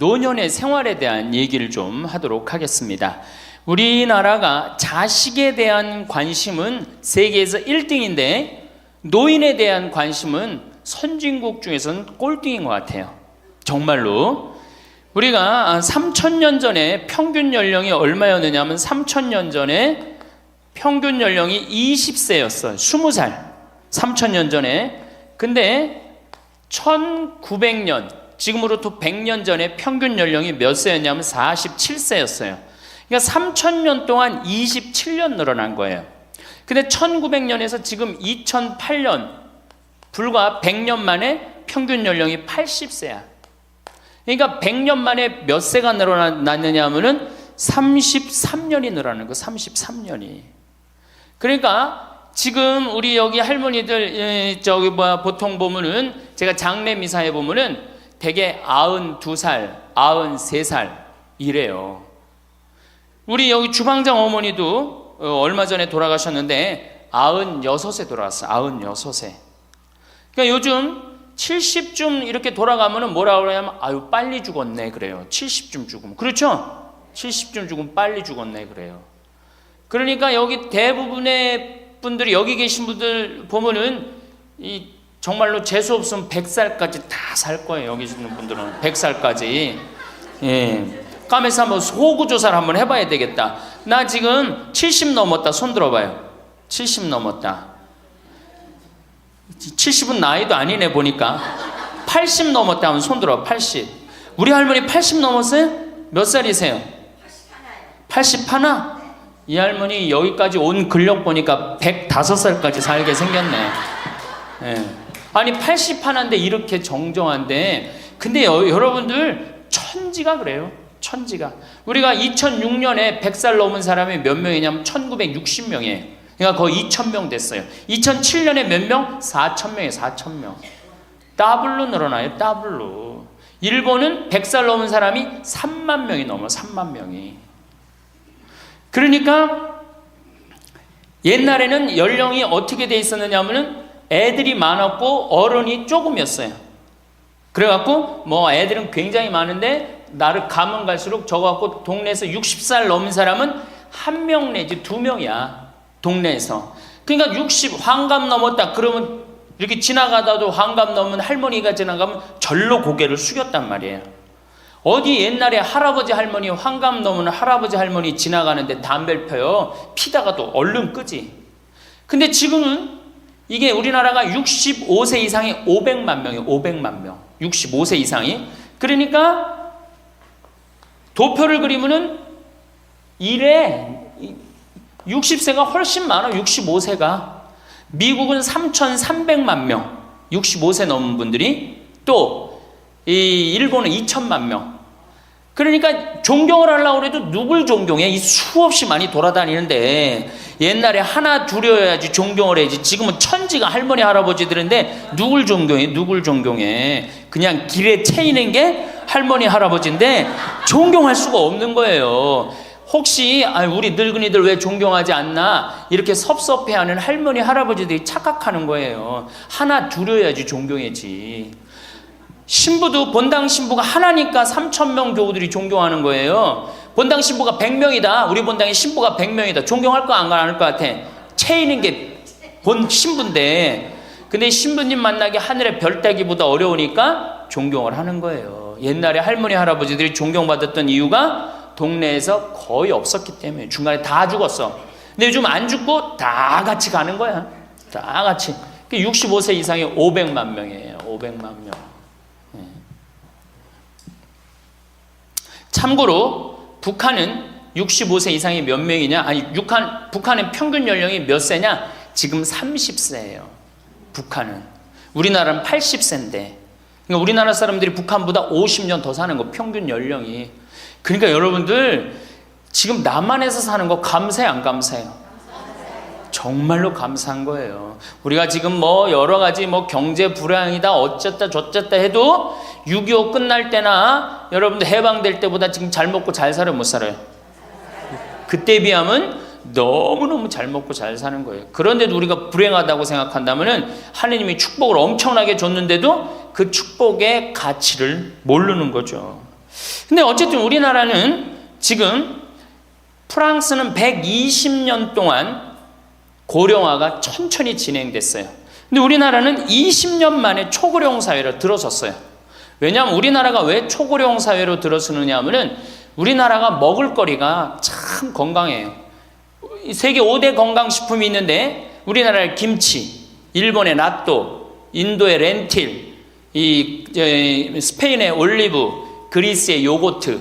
노년의 생활에 대한 얘기를 좀 하도록 하겠습니다. 우리나라가 자식에 대한 관심은 세계에서 1등인데 노인에 대한 관심은 선진국 중에서는 꼴등인 것 같아요. 정말로. 우리가 3000년 전에 평균 연령이 얼마였느냐 하면 3000년 전에 평균 연령이 20세였어요. 20살. 3000년 전에. 근데 1900년, 지금으로부터 100년 전에 평균 연령이 몇 세였냐면 47세였어요. 그러니까 3000년 동안 27년 늘어난 거예요. 근데 1900년에서 지금 2008년, 불과 100년 만에 평균 연령이 80세야. 그러니까 100년 만에 몇 세가 늘어났느냐 하면은 33년이 늘어나는 거, 33년이. 그러니까 지금 우리 여기 할머니들, 보통 보면은, 제가 장례 미사에 보면은 대개 92살, 93살 이래요. 우리 여기 주방장 어머니도 얼마 전에 돌아가셨는데 96세 돌아갔어요. 96세. 그러니까 요즘 70쯤 이렇게 돌아가면은 뭐라고 그러냐면, 아유, 빨리 죽었네, 그래요. 70쯤 죽으면. 그렇죠? 70쯤 죽으면 빨리 죽었네, 그래요. 그러니까 여기 대부분의 분들이, 여기 계신 분들 보면은, 정말로 재수 없으면 100살까지 다 살 거예요. 여기 있는 분들은. 100살까지. 예. 까매서 한번 소구조사를 한번 해봐야 되겠다. 나 지금 70 넘었다. 손 들어봐요. 70 넘었다. 70은 나이도 아니네 보니까. 80 넘었다 하면 손 들어. 80. 우리 할머니 80 넘었어요? 몇 살이세요? 81? 이 할머니 여기까지 온 근력 보니까 105살까지 살게 생겼네. 예. 아니 81인데 이렇게 정정한데, 근데 여러분들 천지가 그래요. 천지가. 우리가 2006년에 100살 넘은 사람이 몇 명이냐면 1960명이에요. 그러니까 거의 2000명 됐어요. 2007년에 몇 명? 4000명이에요. 4000명. 더블로 늘어나요. 더블로. 일본은 100살 넘은 사람이 3만 명이 넘어요. 3만 명이. 그러니까 옛날에는 연령이 어떻게 돼 있었느냐 하면은 애들이 많았고 어른이 조금이었어요. 그래갖고 뭐 애들은 굉장히 많은데 나를 가면 갈수록 저거갖고 동네에서 60살 넘은 사람은 1명 내지 2명이야. 동네에서. 그러니까 60 환갑 넘었다 그러면, 이렇게 지나가다도 환갑 넘은 할머니가 지나가면 절로 고개를 숙였단 말이에요. 어디 옛날에 할아버지 할머니, 환갑 넘은 할아버지 할머니 지나가는데 담배를 펴요. 피다가도 얼른 끄지. 근데 지금은 이게 우리나라가 65세 이상이 500만 명이에요. 500만 명. 65세 이상이. 그러니까 도표를 그리면은 이래 60세가 훨씬 많아. 65세가. 미국은 3,300만 명. 65세 넘은 분들이. 또 일본은 2천만 명. 그러니까 존경을 하려고 해도 누굴 존경해? 이 수없이 많이 돌아다니는데, 옛날에 하나 둘이어야지 존경을 해야지. 지금은 천지가 할머니 할아버지들인데 누굴 존경해? 누굴 존경해? 그냥 길에 채이는 게 할머니 할아버지인데 존경할 수가 없는 거예요. 혹시 우리 늙은이들 왜 존경하지 않나 이렇게 섭섭해하는 할머니 할아버지들이 착각하는 거예요. 하나 둘이어야지 존경해지. 신부도 본당 신부가 하나니까 3000명 교우들이 존경하는 거예요. 본당 신부가 100명이다. 우리 본당에 신부가 100명이다. 존경할 거 안 할 것 같아. 채이는 게 본 신부인데, 근데 신부님 만나기 하늘의 별 따기보다 어려우니까 존경을 하는 거예요. 옛날에 할머니 할아버지들이 존경받았던 이유가 동네에서 거의 없었기 때문에. 중간에 다 죽었어. 근데 요즘 안 죽고 다 같이 가는 거야. 다 같이. 65세 이상이 500만 명이에요. 500만 명. 참고로 북한은 65세 이상이 몇 명이냐? 아니, 북한의 평균 연령이 몇 세냐? 지금 30세예요. 북한은. 우리나라는 80세인데. 그러니까 우리나라 사람들이 북한보다 50년 더 사는 거, 평균 연령이. 그러니까 여러분들 지금 남한에서 사는 거 감사해, 안 감사해요? 정말로 감사한 거예요. 우리가 지금 뭐 여러 가지 뭐 경제 불황이다 어쨌다 저쨌다 해도 6.25 끝날 때나 여러분들 해방될 때보다 지금 잘 먹고 잘 살아요, 못 살아요? 그때 비하면 너무너무 잘 먹고 잘 사는 거예요. 그런데도 우리가 불행하다고 생각한다면은 하느님이 축복을 엄청나게 줬는데도 그 축복의 가치를 모르는 거죠. 근데 어쨌든 우리나라는 지금 프랑스는 120년 동안 고령화가 천천히 진행됐어요. 근데 우리나라는 20년 만에 초고령 사회로 들어섰어요. 왜냐하면 우리나라가 왜 초고령 사회로 들어서느냐 하면은 우리나라가 먹을거리가 참 건강해요. 세계 5대 건강식품이 있는데 우리나라의 김치, 일본의 나또, 인도의 렌틸, 스페인의 올리브, 그리스의 요거트,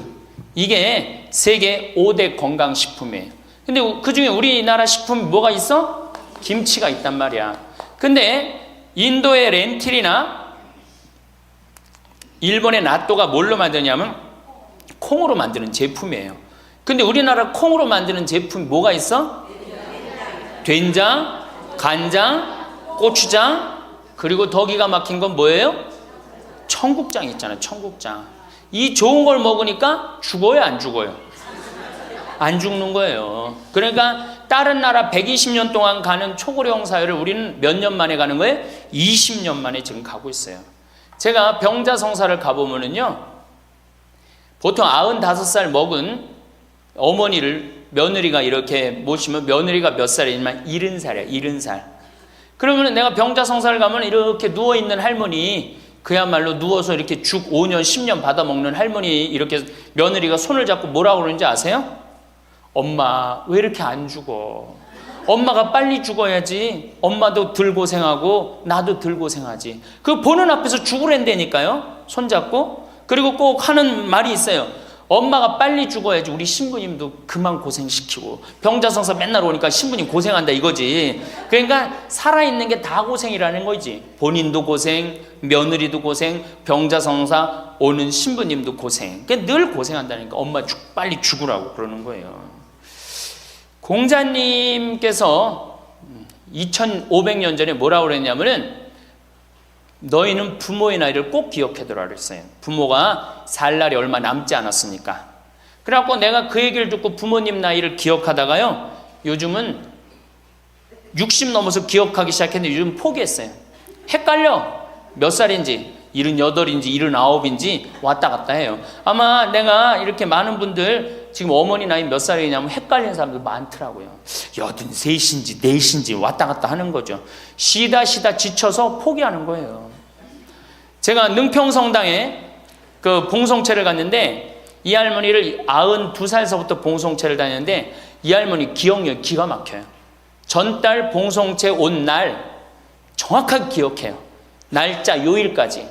이게 세계 5대 건강식품이에요. 근데 그 중에 우리나라 식품이 뭐가 있어? 김치가 있단 말이야. 근데 인도의 렌틸이나 일본의 나또가 뭘로 만드냐면 콩으로 만드는 제품이에요. 근데 우리나라 콩으로 만드는 제품이 뭐가 있어? 된장, 간장, 고추장, 그리고 더 기가 막힌 건 뭐예요? 청국장 있잖아요. 청국장. 이 좋은 걸 먹으니까 죽어요, 안 죽어요? 안 죽는 거예요. 그러니까 다른 나라 120년 동안 가는 초고령 사회를 우리는 몇 년 만에 가는 거예요? 20년 만에 지금 가고 있어요. 제가 병자성사를 가보면은요, 보통 95살 먹은 어머니를 며느리가 이렇게 모시면 며느리가 몇 살이냐면 70살이야, 70살. 그러면 내가 병자성사를 가면 이렇게 누워있는 할머니, 그야말로 누워서 이렇게 죽 5년, 10년 받아 먹는 할머니, 이렇게 며느리가 손을 잡고 뭐라고 그러는지 아세요? 엄마, 왜 이렇게 안 죽어? 엄마가 빨리 죽어야지. 엄마도 덜 고생하고 나도 덜 고생하지. 그 보는 앞에서 죽으랜다니까요. 손잡고. 그리고 꼭 하는 말이 있어요. 엄마가 빨리 죽어야지 우리 신부님도 그만 고생시키고. 병자성사 맨날 오니까 신부님 고생한다 이거지. 그러니까 살아있는 게 다 고생이라는 거지. 본인도 고생, 며느리도 고생, 병자성사 오는 신부님도 고생. 그러니까 늘 고생한다니까. 엄마 빨리 죽으라고 그러는 거예요. 공자님께서 2500년 전에 뭐라고 그랬냐면은 너희는 부모의 나이를 꼭 기억해두라 그랬어요. 부모가 살 날이 얼마 남지 않았으니까. 그래갖고 내가 그 얘기를 듣고 부모님 나이를 기억하다가요, 요즘은 60 넘어서 기억하기 시작했는데 요즘 포기했어요. 헷갈려. 몇 살인지, 78인지 79인지 왔다 갔다 해요. 아마 내가 이렇게 많은 분들 지금 어머니 나이 몇 살이냐면 헷갈리는 사람들 많더라고요. 83인지 4인지 왔다 갔다 하는 거죠. 쉬다 지쳐서 포기하는 거예요. 제가 능평성당에 그 봉송체를 갔는데 이 할머니를 92살서부터 봉송체를 다녔는데 이 할머니 기억력이 기가 막혀요. 전달 봉송체 온 날 정확하게 기억해요. 날짜 요일까지.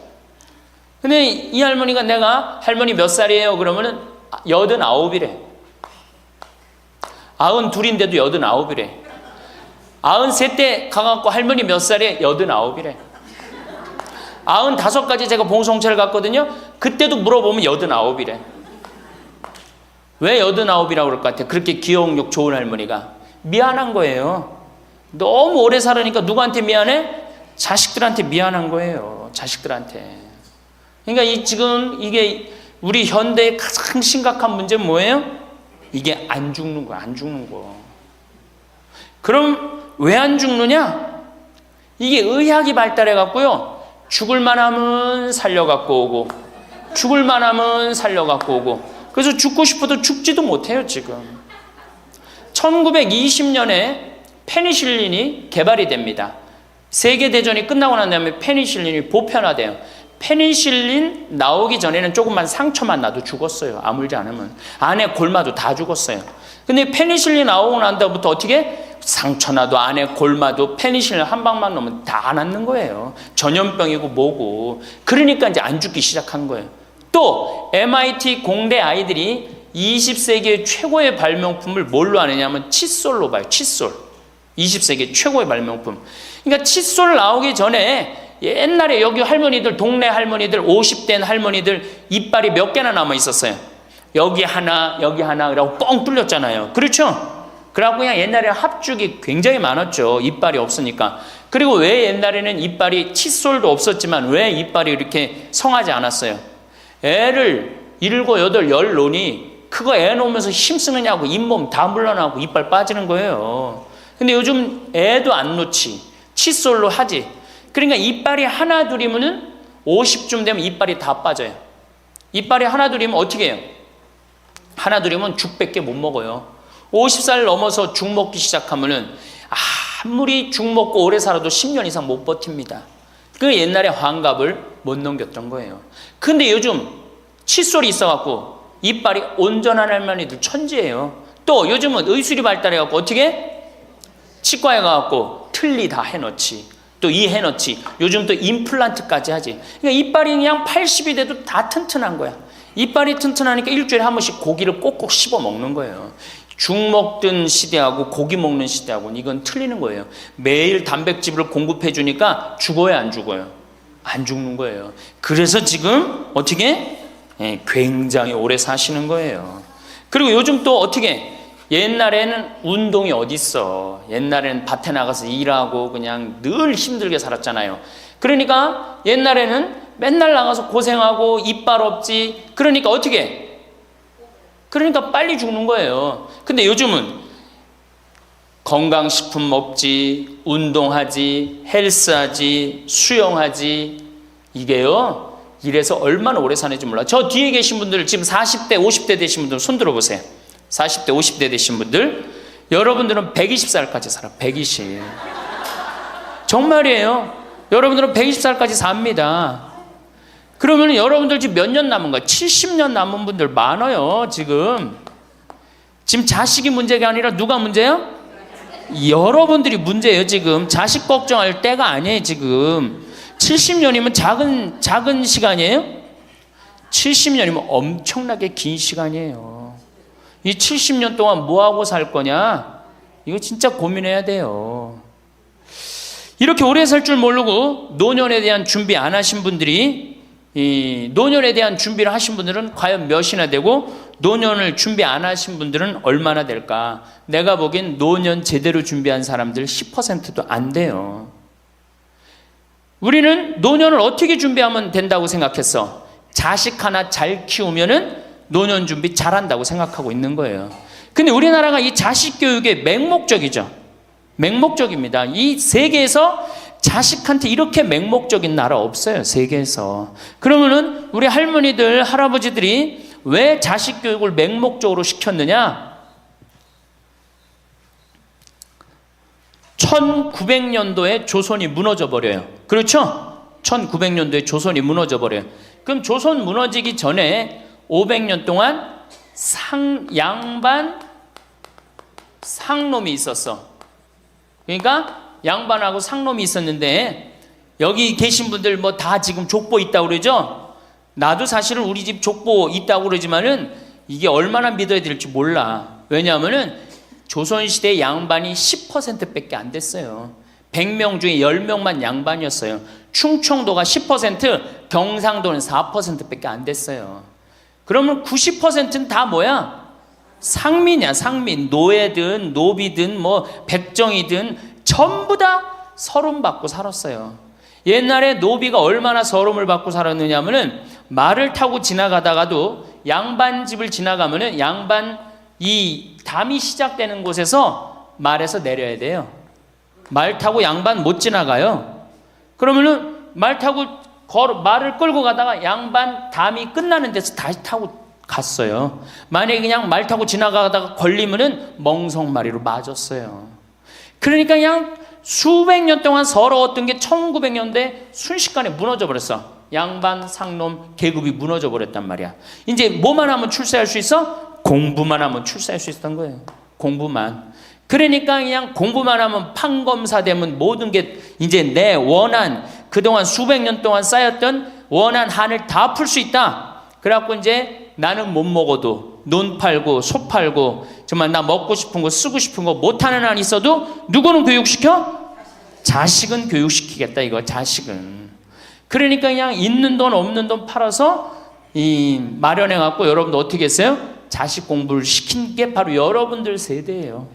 근데 이 할머니가 내가 할머니 몇 살이에요? 그러면은 89이래. 92인데도 89이래. 93때 가갖고 할머니 몇 살이에요? 89이래. 95까지 제가 봉송체를 갔거든요. 그때도 물어보면 89이래. 왜 89이라고 그럴 것 같아요? 그렇게 기억력 좋은 할머니가. 미안한 거예요. 너무 오래 살으니까 누구한테 미안해? 자식들한테 미안한 거예요. 자식들한테. 그러니까 지금 이게 우리 현대의 가장 심각한 문제는 뭐예요? 이게 안 죽는 거야. 안 죽는 거. 그럼 왜 안 죽느냐? 이게 의학이 발달해 갖고요. 죽을 만하면 살려 갖고 오고, 죽을 만하면 살려 갖고 오고. 그래서 죽고 싶어도 죽지도 못해요, 지금. 1920년에 페니실린이 개발이 됩니다. 세계대전이 끝나고 난 다음에 페니실린이 보편화돼요. 페니실린 나오기 전에는 조금만 상처만 나도 죽었어요. 아물지 않으면. 안에 골마도 다 죽었어요. 근데 페니실린 나오고 난 다음부터 어떻게? 상처 나도 안에 골마도 페니실린 한 방만 넣으면 다 낫는 거예요. 전염병이고 뭐고. 그러니까 이제 안 죽기 시작한 거예요. 또 MIT 공대 아이들이 20세기의 최고의 발명품을 뭘로 아느냐면 칫솔로 봐요. 칫솔. 20세기 최고의 발명품. 그러니까 칫솔 나오기 전에 옛날에 여기 할머니들, 동네 할머니들, 50된 할머니들 이빨이 몇 개나 남아 있었어요. 여기 하나, 여기 하나, 그러고 뻥 뚫렸잖아요. 그렇죠? 그래갖고 그냥 옛날에 합죽이 굉장히 많았죠. 이빨이 없으니까. 그리고 왜 옛날에는 이빨이, 칫솔도 없었지만 왜 이빨이 이렇게 성하지 않았어요? 애를 7, 8, 10 놓으니 그거 애 놓으면서 힘쓰느냐고 잇몸 다 물러나고 이빨 빠지는 거예요. 근데 요즘 애도 안 놓지. 칫솔로 하지. 그러니까 이빨이 하나 둘이면은 50쯤 되면 이빨이 다 빠져요. 이빨이 하나둘이면 어떻게 해요? 하나둘이면 죽밖에 못 먹어요. 50살 넘어서 죽 먹기 시작하면은 아무리 죽 먹고 오래 살아도 10년 이상 못 버팁니다. 그 옛날에 환갑을 못 넘겼던 거예요. 근데 요즘 칫솔이 있어갖고 이빨이 온전한 할머니들 천지예요. 또 요즘은 의술이 발달해갖고 어떻게? 치과에 가갖고 틀니 다 해놓지. 또 이 해놓지. 요즘 또 임플란트까지 하지. 그러니까 이빨이 그냥 80이 돼도 다 튼튼한 거야. 이빨이 튼튼하니까 일주일에 한 번씩 고기를 꼭꼭 씹어 먹는 거예요. 죽 먹던 시대하고 고기 먹는 시대하고는 이건 틀리는 거예요. 매일 단백질을 공급해 주니까 죽어요, 안 죽어요? 안 죽는 거예요. 그래서 지금 어떻게? 굉장히 오래 사시는 거예요. 그리고 요즘 또 어떻게? 옛날에는 운동이 어딨어. 옛날에는 밭에 나가서 일하고 그냥 늘 힘들게 살았잖아요. 그러니까 옛날에는 맨날 나가서 고생하고 이빨 없지. 그러니까 어떻게? 그러니까 빨리 죽는 거예요. 근데 요즘은 건강식품 먹지, 운동하지, 헬스하지, 수영하지. 이게요, 이래서 얼마나 오래 사는지 몰라. 저 뒤에 계신 분들, 지금 40대, 50대 되신 분들 손 들어보세요. 40대, 50대 되신 분들. 여러분들은 120살까지 살아. 120. 정말이에요. 여러분들은 120살까지 삽니다. 그러면 여러분들 지금 몇 년 남은 거야? 70년 남은 분들 많아요, 지금. 지금 자식이 문제가 아니라 누가 문제예요? 여러분들이 문제예요, 지금. 자식 걱정할 때가 아니에요, 지금. 70년이면 작은 시간이에요? 70년이면 엄청나게 긴 시간이에요. 이 70년 동안 뭐하고 살 거냐? 이거 진짜 고민해야 돼요. 이렇게 오래 살 줄 모르고 노년에 대한 준비 안 하신 분들이, 이 노년에 대한 준비를 하신 분들은 과연 몇이나 되고 노년을 준비 안 하신 분들은 얼마나 될까? 내가 보기엔 노년 제대로 준비한 사람들 10%도 안 돼요. 우리는 노년을 어떻게 준비하면 된다고 생각했어? 자식 하나 잘 키우면은 노년 준비 잘한다고 생각하고 있는 거예요. 근데 우리나라가 이 자식 교육의 맹목적이죠. 맹목적입니다. 이 세계에서 자식한테 이렇게 맹목적인 나라 없어요, 세계에서. 그러면은 우리 할머니들, 할아버지들이 왜 자식 교육을 맹목적으로 시켰느냐? 1900년도에 조선이 무너져 버려요. 그렇죠? 1900년도에 조선이 무너져 버려요. 그럼 조선 무너지기 전에 500년 동안 양반 상놈이 있었어. 그러니까 양반하고 상놈이 있었는데, 여기 계신 분들 뭐 다 지금 족보 있다고 그러죠? 나도 사실은 우리 집 족보 있다고 그러지만은 이게 얼마나 믿어야 될지 몰라. 왜냐하면은 조선시대 양반이 10%밖에 안 됐어요. 100명 중에 10명만 양반이었어요. 충청도가 10%, 경상도는 4%밖에 안 됐어요. 그러면 90%는 다 뭐야? 상민이야, 상민. 노예든 노비든 뭐 백정이든 전부 다 서름 받고 살았어요. 옛날에 노비가 얼마나 서름을 받고 살았느냐면은 말을 타고 지나가다가도 양반 집을 지나가면은 양반 이 담이 시작되는 곳에서 말에서 내려야 돼요. 말 타고 양반 못 지나가요. 그러면은 말을 끌고 가다가 양반 담이 끝나는 데서 다시 타고 갔어요. 만약에 그냥 말 타고 지나가다가 걸리면은 멍석마리로 맞았어요. 그러니까 그냥 수백 년 동안 서러웠던 게 1900년대 순식간에 무너져 버렸어. 양반, 상놈, 계급이 무너져 버렸단 말이야. 이제 뭐만 하면 출세할 수 있어? 공부만 하면 출세할 수 있었던 거예요. 공부만. 그러니까 그냥 공부만 하면 판검사 되면 모든 게 이제 내 원한, 그동안 수백 년 동안 쌓였던 원한 한을 다 풀 수 있다. 그래갖고 이제 나는 못 먹어도 논 팔고 소 팔고 정말 나 먹고 싶은 거 쓰고 싶은 거 못하는 한 있어도 누구는 교육시켜? 자식은 교육시키겠다, 이거. 자식은. 그러니까 그냥 있는 돈 없는 돈 팔아서 마련해 갖고 여러분들 어떻게 했어요? 자식 공부를 시킨 게 바로 여러분들 세대예요.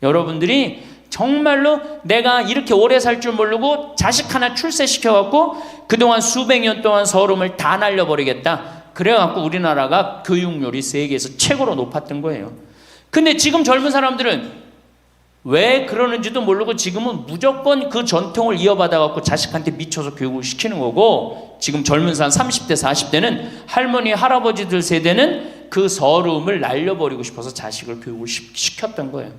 여러분들이 정말로 내가 이렇게 오래 살 줄 모르고 자식 하나 출세시켜 갖고 그동안 수백 년 동안 서름을 다 날려버리겠다. 그래 갖고 우리나라가 교육률이 세계에서 최고로 높았던 거예요. 근데 지금 젊은 사람들은 왜 그러는지도 모르고 지금은 무조건 그 전통을 이어받아 갖고 자식한테 미쳐서 교육을 시키는 거고, 지금 젊은 사람 30대 40대는 할머니 할아버지들 세대는 그 서러움을 날려버리고 싶어서 자식을 교육을 시켰던 거예요.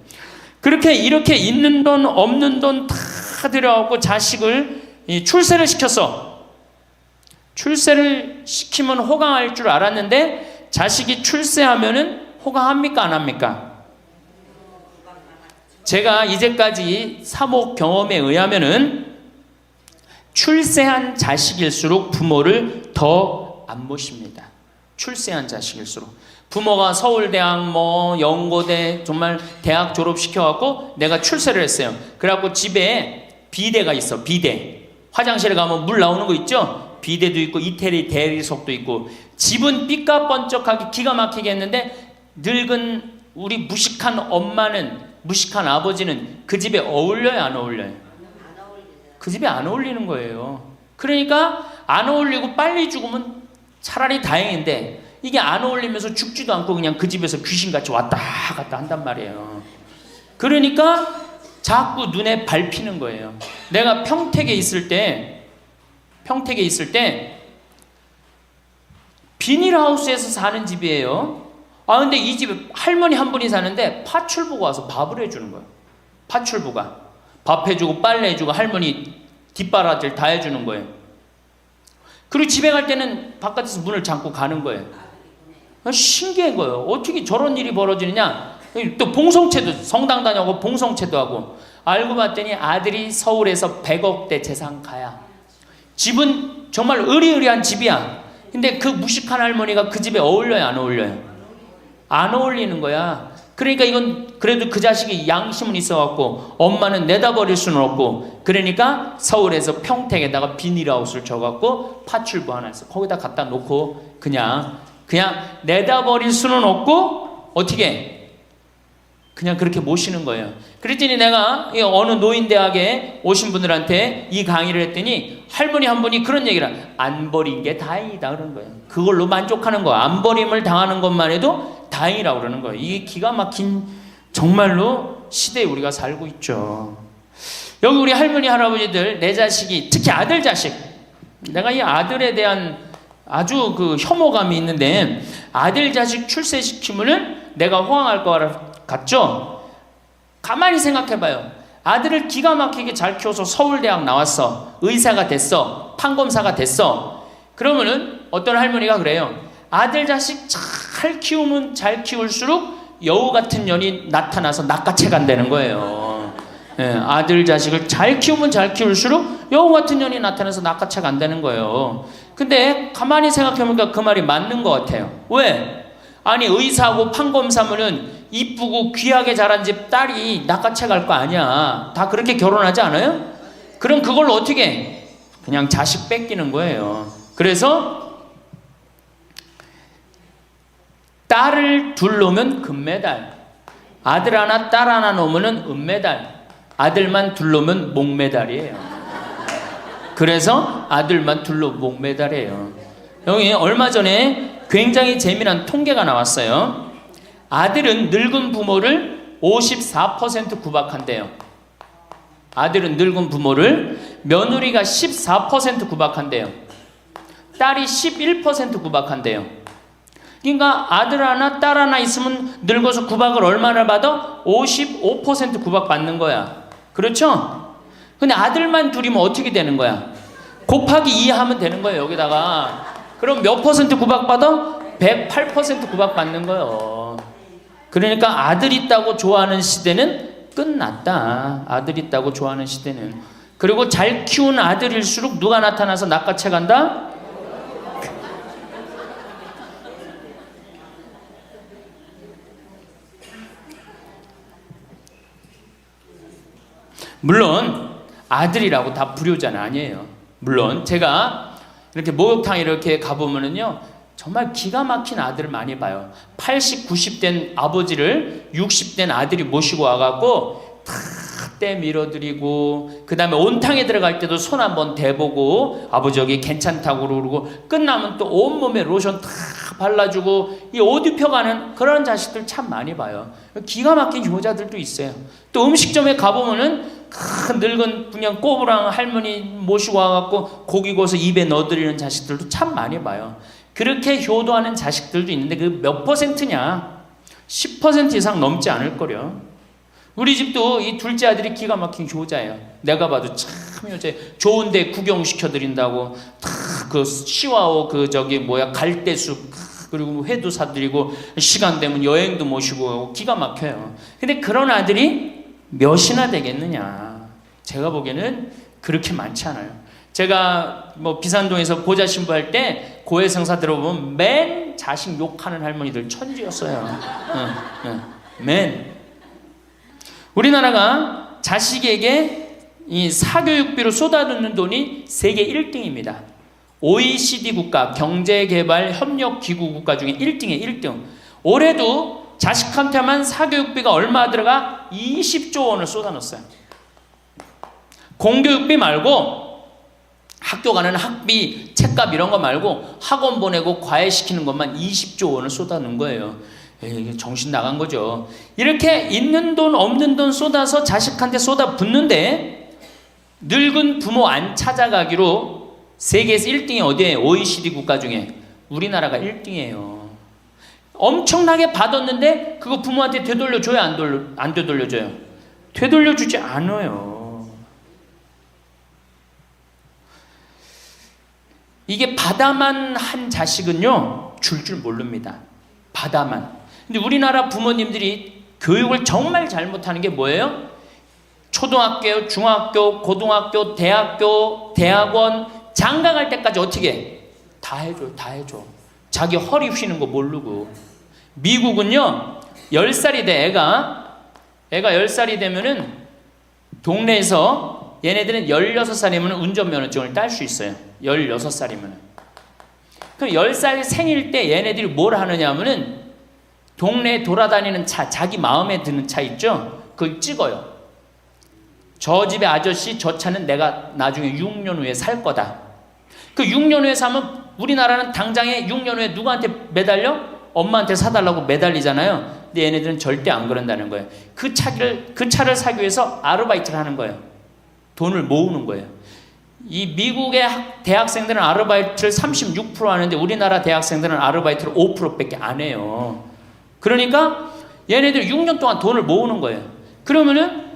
그렇게 이렇게 있는 돈 없는 돈 다 들여갖고 자식을 출세를 시켰어. 출세를 시키면 호강할 줄 알았는데 자식이 출세하면은 호강합니까 안 합니까? 제가 이제까지 사목 경험에 의하면은 출세한 자식일수록 부모를 더 안 모십니다. 출세한 자식일수록. 부모가 서울대학 뭐 연고대 정말 대학 졸업시켜갖고 내가 출세를 했어요. 그래갖고 집에 비데가 있어. 비데. 화장실에 가면 물 나오는 거 있죠? 비데도 있고 이태리 대리석도 있고. 집은 삐까번쩍하게 기가 막히게 했는데 늙은 우리 무식한 엄마는, 무식한 아버지는 그 집에 어울려요 안 어울려요? 그 집에 안 어울리는 거예요. 그러니까 안 어울리고 빨리 죽으면 차라리 다행인데 이게 안 어울리면서 죽지도 않고 그냥 그 집에서 귀신같이 왔다 갔다 한단 말이에요. 그러니까 자꾸 눈에 밟히는 거예요. 내가 평택에 있을 때 비닐하우스에서 사는 집이에요. 근데 이 집에 할머니 한 분이 사는데 파출부가 와서 밥을 해주는 거예요. 파출부가 밥 해주고 빨래 해주고 할머니 뒷바라지를 다 해주는 거예요. 그리고 집에 갈 때는 바깥에서 문을 잠고 가는 거예요. 신기한 거예요. 어떻게 저런 일이 벌어지느냐. 또 봉송체도, 성당 다녀고 봉송체도 하고. 알고 봤더니 아들이 서울에서 100억대 재산가야. 집은 정말 으리으리한 집이야. 근데 그 무식한 할머니가 그 집에 어울려요 안 어울려요? 안 어울리는 거야. 그러니까 이건 그래도 그 자식이 양심은 있어갖고 엄마는 내다버릴 수는 없고, 그러니까 서울에서 평택에다가 비닐하우스를 줘갖고 파출부 하나 있어. 거기다 갖다 놓고 그냥 내다버릴 수는 없고 어떻게 그냥 그렇게 모시는 거예요. 그랬더니 내가 어느 노인대학에 오신 분들한테 이 강의를 했더니 할머니 한 분이 그런 얘기를 안 버린 게 다행이다 그런 거예요. 그걸로 만족하는 거야. 안 버림을 당하는 것만 해도 다행이라고 그러는 거예요. 이게 기가 막힌 정말로 시대에 우리가 살고 있죠. 여기 우리 할머니 할아버지들 내 자식이 특히 아들 자식, 내가 이 아들에 대한 아주 그 혐오감이 있는데 아들 자식 출세시키면은 내가 호강할 것 같죠? 가만히 생각해봐요. 아들을 기가 막히게 잘 키워서 서울대학 나왔어. 의사가 됐어. 판검사가 됐어. 그러면은 어떤 할머니가 그래요. 아들 자식 잘 키우면 잘 키울수록 여우 같은 년이 나타나서 낚아채 간다는 거예요. 아들 자식을 잘 키우면 잘 키울수록 여우 같은 년이 나타나서 낚아채 간다는 거예요. 근데 가만히 생각해보니까 그 말이 맞는 것 같아요. 왜? 아니 의사하고 판검사면은 이쁘고 귀하게 자란 집 딸이 낚아채 갈 거 아니야. 다 그렇게 결혼하지 않아요? 그럼 그걸 어떻게 해? 그냥 자식 뺏기는 거예요. 그래서 딸을 둘 놓으면 금메달, 아들 하나 딸 하나 놓으면 은메달, 아들만 둘 놓으면 목메달이에요. 그래서 아들만 둘 놓으면 목메달이에요. 여기 얼마 전에 굉장히 재미난 통계가 나왔어요. 아들은 늙은 부모를 54% 구박한대요. 아들은 늙은 부모를, 며느리가 14% 구박한대요. 딸이 11% 구박한대요. 그러니까 아들 하나 딸 하나 있으면 늙어서 구박을 얼마나 받아? 55% 구박받는 거야. 그렇죠? 근데 아들만 둘이면 어떻게 되는 거야? 곱하기 2 하면 되는 거예요. 여기다가. 그럼 몇 퍼센트 구박받아? 108% 구박받는 거예요. 그러니까 아들 있다고 좋아하는 시대는 끝났다. 아들 있다고 좋아하는 시대는. 그리고 잘 키운 아들일수록 누가 나타나서 낚아채 간다? 물론 아들이라고 다 불효자는 아니에요. 물론 제가 이렇게 목욕탕 이렇게 가보면은요 정말 기가 막힌 아들을 많이 봐요. 80, 90된 아버지를 60된 아들이 모시고 와갖고 다 때 밀어드리고, 그 다음에 온탕에 들어갈 때도 손 한번 대보고 아버지 여기 괜찮다고 그러고, 끝나면 또 온몸에 로션 다 발라주고 이 옷 입혀가는 그런 자식들 참 많이 봐요. 기가 막힌 효자들도 있어요. 또 음식점에 가보면은 큰 늙은 그냥 꼬부랑 할머니 모시고 와갖고 고기 구워서 입에 넣어드리는 자식들도 참 많이 봐요. 그렇게 효도하는 자식들도 있는데 그 몇 퍼센트냐? 10% 이상 넘지 않을 거려. 우리 집도 이 둘째 아들이 기가 막힌 효자예요. 내가 봐도 참 효자예요. 좋은데 구경시켜드린다고 그 시와오 갈대숲 그리고 회도 사드리고 시간 되면 여행도 모시고 기가 막혀요. 근데 그런 아들이 몇이나 되겠느냐? 제가 보기에는 그렇게 많지 않아요. 제가 비산동에서 고자 신부할 때 고해성사 들어보면 맨 자식 욕하는 할머니들 천지였어요. 맨. 우리나라가 자식에게 이 사교육비로 쏟아붓는 돈이 세계 1등입니다. OECD 국가, 경제개발협력기구 국가 중에 1등이에요. 1등. 올해도 자식한테만 사교육비가 얼마 들어가? 20조 원을 쏟아넣었어요. 공교육비 말고 학교 가는 학비, 책값 이런 거 말고 학원 보내고 과외시키는 것만 20조 원을 쏟아놓은 거예요. 이게 정신 나간 거죠. 이렇게 있는 돈 없는 돈 쏟아서 자식한테 쏟아붓는데 늙은 부모 안 찾아가기로 세계에서 1등이 어디예요? OECD 국가 중에 우리나라가 1등이에요. 엄청나게 받았는데 그거 부모한테 되돌려줘요? 안 되돌려줘요? 되돌려주지 않아요. 이게 받아만 한 자식은요 줄 모릅니다. 받아만. 근데 우리나라 부모님들이 교육을 정말 잘못하는 게 뭐예요? 초등학교, 중학교, 고등학교, 대학교, 대학원 장가 갈 때까지 어떻게 해? 다 해줘. 자기 허리 휘는 거 모르고. 미국은요 10살이 돼 애가 10살이 되면은 동네에서 얘네들은 16살이면 운전면허증을 딸 수 있어요. 16살이면. 그럼 10살 생일 때 얘네들이 뭘 하느냐 하면은 동네에 돌아다니는 차, 자기 마음에 드는 차 있죠? 그걸 찍어요. 저 집의 아저씨 저 차는 내가 나중에 6년 후에 살 거다. 그 6년 후에 사면 우리나라는 당장에 6년 후에 누구한테 매달려? 엄마한테 사달라고 매달리잖아요. 근데 얘네들은 절대 안 그런다는 거예요. 그 차를 사기 위해서 아르바이트를 하는 거예요. 돈을 모으는 거예요. 이 미국의 대학생들은 아르바이트를 36% 하는데 우리나라 대학생들은 아르바이트를 5%밖에 안 해요. 그러니까 얘네들 6년 동안 돈을 모으는 거예요. 그러면은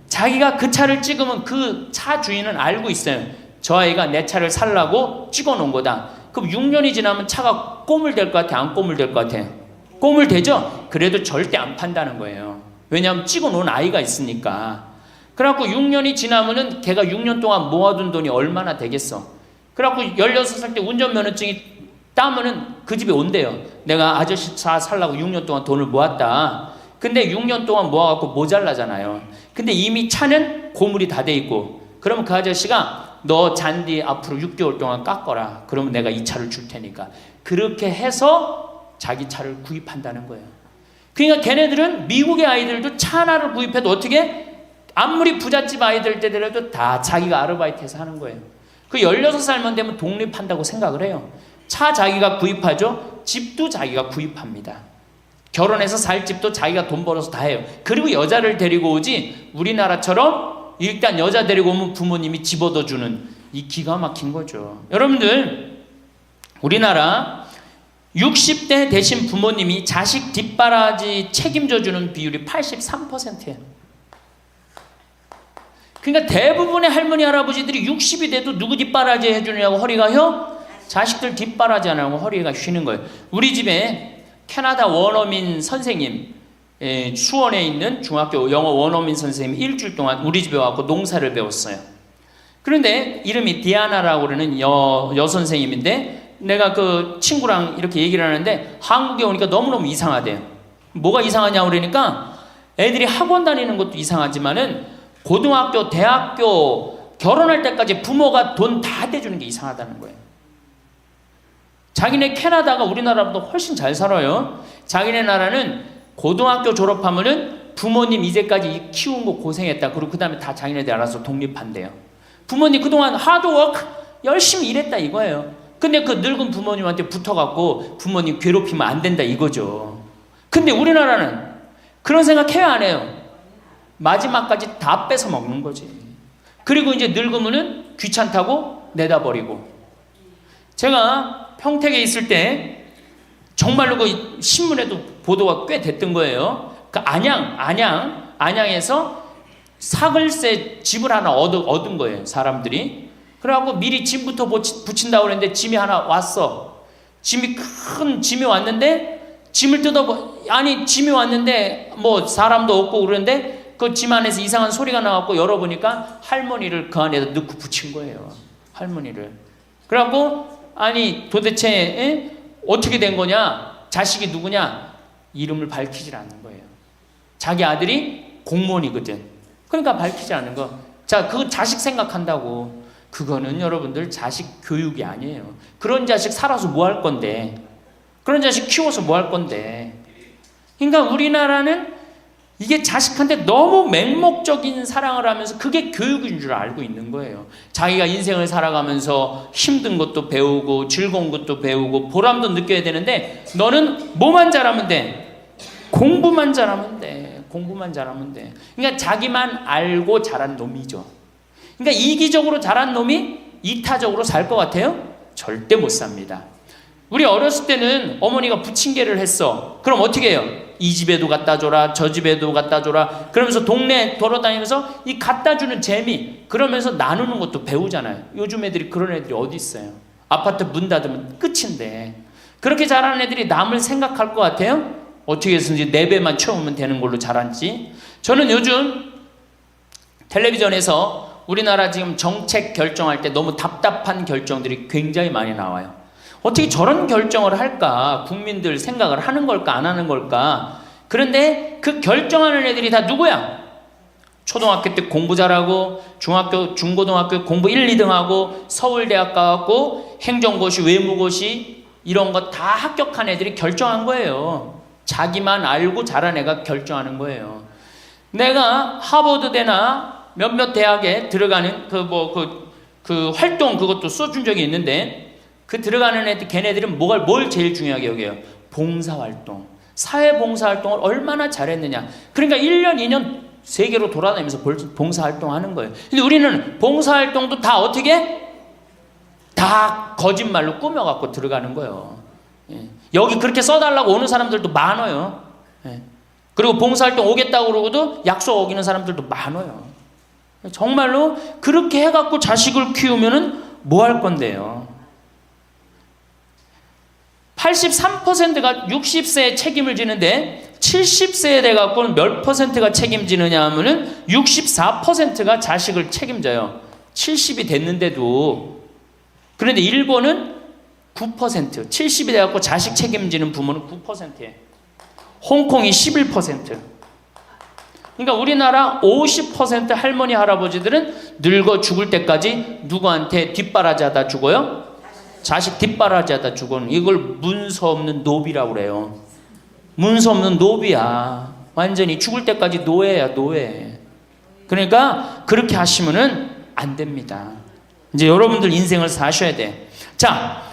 자기가 그 차를 찍으면 그 차 주인은 알고 있어요. 저 아이가 내 차를 살라고 찍어 놓은 거다. 그럼 6년이 지나면 차가 꼬물될 것 같아? 안 꼬물될 것 같아? 꼬물되죠? 그래도 절대 안 판다는 거예요. 왜냐하면 찍어 놓은 아이가 있으니까. 그래갖고 6년이 지나면은 걔가 6년 동안 모아둔 돈이 얼마나 되겠어. 그래갖고 16살 때 운전면허증이 따면은 그 집에 온대요. 내가 아저씨 차 살라고 6년 동안 돈을 모았다. 근데 6년 동안 모아갖고 모자라잖아요. 근데 이미 차는 고물이 다 돼 있고, 그러면 그 아저씨가 너 잔디 앞으로 6개월 동안 깎어라. 그러면 내가 이 차를 줄 테니까. 그렇게 해서 자기 차를 구입한다는 거예요. 그러니까 걔네들은 미국의 아이들도 차 하나를 구입해도 어떻게? 아무리 부잣집 아이들 때더라도 다 자기가 아르바이트해서 하는 거예요. 그 16살만 되면 독립한다고 생각을 해요. 차 자기가 구입하죠. 집도 자기가 구입합니다. 결혼해서 살 집도 자기가 돈 벌어서 다 해요. 그리고 여자를 데리고 오지 우리나라처럼 일단 여자 데리고 오면 부모님이 집 얻어주는 이 기가 막힌 거죠. 여러분들 우리나라 60대 되신 부모님이 자식 뒷바라지 책임져주는 비율이 83%예요. 그러니까 대부분의 할머니 할아버지들이 60이 돼도 누구 뒷바라지 해주느냐고 허리가 휘어? 자식들 뒷바라지 안 하고 허리가 휘는 거예요. 우리 집에 캐나다 원어민 선생님, 수원에 있는 중학교 영어 원어민 선생님이 일주일 동안 우리 집에 와서 농사를 배웠어요. 그런데 이름이 디아나라고 그러는 여선생님인데 내가 그 친구랑 이렇게 얘기를 하는데 한국에 오니까 너무너무 이상하대요. 뭐가 이상하냐고 그러니까 애들이 학원 다니는 것도 이상하지만은 고등학교, 대학교 결혼할 때까지 부모가 돈 다 대주는 게 이상하다는 거예요. 자기네 캐나다가 우리나라보다 훨씬 잘 살아요. 자기네 나라는 고등학교 졸업하면은 부모님 이제까지 키운 거 고생했다. 그리고 그 다음에 다 자기네들 알아서 독립한대요. 부모님 그동안 하드워크 열심히 일했다 이거예요. 근데 그 늙은 부모님한테 붙어갖고 부모님 괴롭히면 안 된다 이거죠. 근데 우리나라는 그런 생각 해요 안 해요? 마지막까지 다 뺏어 먹는 거지. 그리고 이제 늙으면은 귀찮다고 내다 버리고. 제가 평택에 있을 때 정말로 그 신문에도 보도가 꽤 됐던 거예요. 그 안양에서 사글세 집을 하나 얻은 거예요, 사람들이. 그래갖고 미리 짐부터 붙인다고 그랬는데 짐이 하나 왔어. 큰 짐이 왔는데 짐을 짐이 왔는데 뭐 사람도 없고 그러는데 그 짐 안에서 이상한 소리가 나갖고 열어보니까 할머니를 그 안에다 넣고 붙인 거예요. 할머니를. 그래갖고 도대체 어떻게 된 거냐? 자식이 누구냐? 이름을 밝히질 않는 거예요. 자기 아들이 공무원이거든. 그러니까 밝히지 않는 거. 자, 그 자식 생각한다고. 그거는 여러분들 자식 교육이 아니에요. 그런 자식 살아서 뭐 할 건데. 그런 자식 키워서 뭐 할 건데. 그러니까 우리나라는 이게 자식한테 너무 맹목적인 사랑을 하면서 그게 교육인 줄 알고 있는 거예요. 자기가 인생을 살아가면서 힘든 것도 배우고 즐거운 것도 배우고 보람도 느껴야 되는데 너는 뭐만 잘하면 돼? 공부만 잘하면 돼. 공부만 잘하면 돼. 그러니까 자기만 알고 자란 놈이죠. 그러니까 이기적으로 자란 놈이 이타적으로 살 것 같아요? 절대 못 삽니다. 우리 어렸을 때는 어머니가 부침개를 했어. 그럼 어떻게 해요? 이 집에도 갖다 줘라, 저 집에도 갖다 줘라. 그러면서 동네 돌아다니면서 이 갖다 주는 재미, 그러면서 나누는 것도 배우잖아요. 요즘 애들이 그런 애들이 어디 있어요? 아파트 문 닫으면 끝인데. 그렇게 자라는 애들이 남을 생각할 것 같아요? 어떻게 해서든지 4배만 채우면 되는 걸로 자랐지. 저는 요즘 텔레비전에서 우리나라 지금 정책 결정할 때 너무 답답한 결정들이 굉장히 많이 나와요. 어떻게 저런 결정을 할까? 국민들 생각을 하는 걸까? 안 하는 걸까? 그런데 그 결정하는 애들이 다 누구야? 초등학교 때 공부 잘하고 중학교, 중고등학교 공부 1, 2등 하고 서울대학 가갖고 행정고시, 외무고시 이런 거 다 합격한 애들이 결정한 거예요. 자기만 알고 자란 애가 결정하는 거예요. 내가 하버드대나 몇몇 대학에 들어가는 그 활동 그것도 써준 적이 있는데 그 들어가는 애들, 걔네들은 뭘 제일 중요하게 여겨요? 봉사활동. 사회봉사활동을 얼마나 잘했느냐. 그러니까 1년, 2년 세계로 돌아다니면서 봉사활동 하는 거예요. 근데 우리는 봉사활동도 다 어떻게? 다 거짓말로 꾸며갖고 들어가는 거예요. 예. 여기 그렇게 써달라고 오는 사람들도 많아요. 예. 그리고 봉사활동 오겠다고 그러고도 약속 어기는 사람들도 많아요. 정말로 그렇게 해갖고 자식을 키우면은 뭐 할 건데요? 83%가 60세에 책임을 지는데 70세에 돼갖고는 몇 퍼센트가 책임지느냐 하면은 64%가 자식을 책임져요. 70이 됐는데도. 그런데 일본은 9%, 70이 돼갖고 자식 책임지는 부모는 9%예요. 홍콩이 11%. 그러니까 우리나라 50% 할머니 할아버지들은 늙어 죽을 때까지 누구한테 뒷바라지하다 죽어요? 자식 뒷바라지하다 죽어는 이걸 문서 없는 노비라고 그래요. 문서 없는 노비야. 완전히 죽을 때까지 노예야, 노예. 그러니까 그렇게 하시면은 안 됩니다. 이제 여러분들 인생을 사셔야 돼. 자,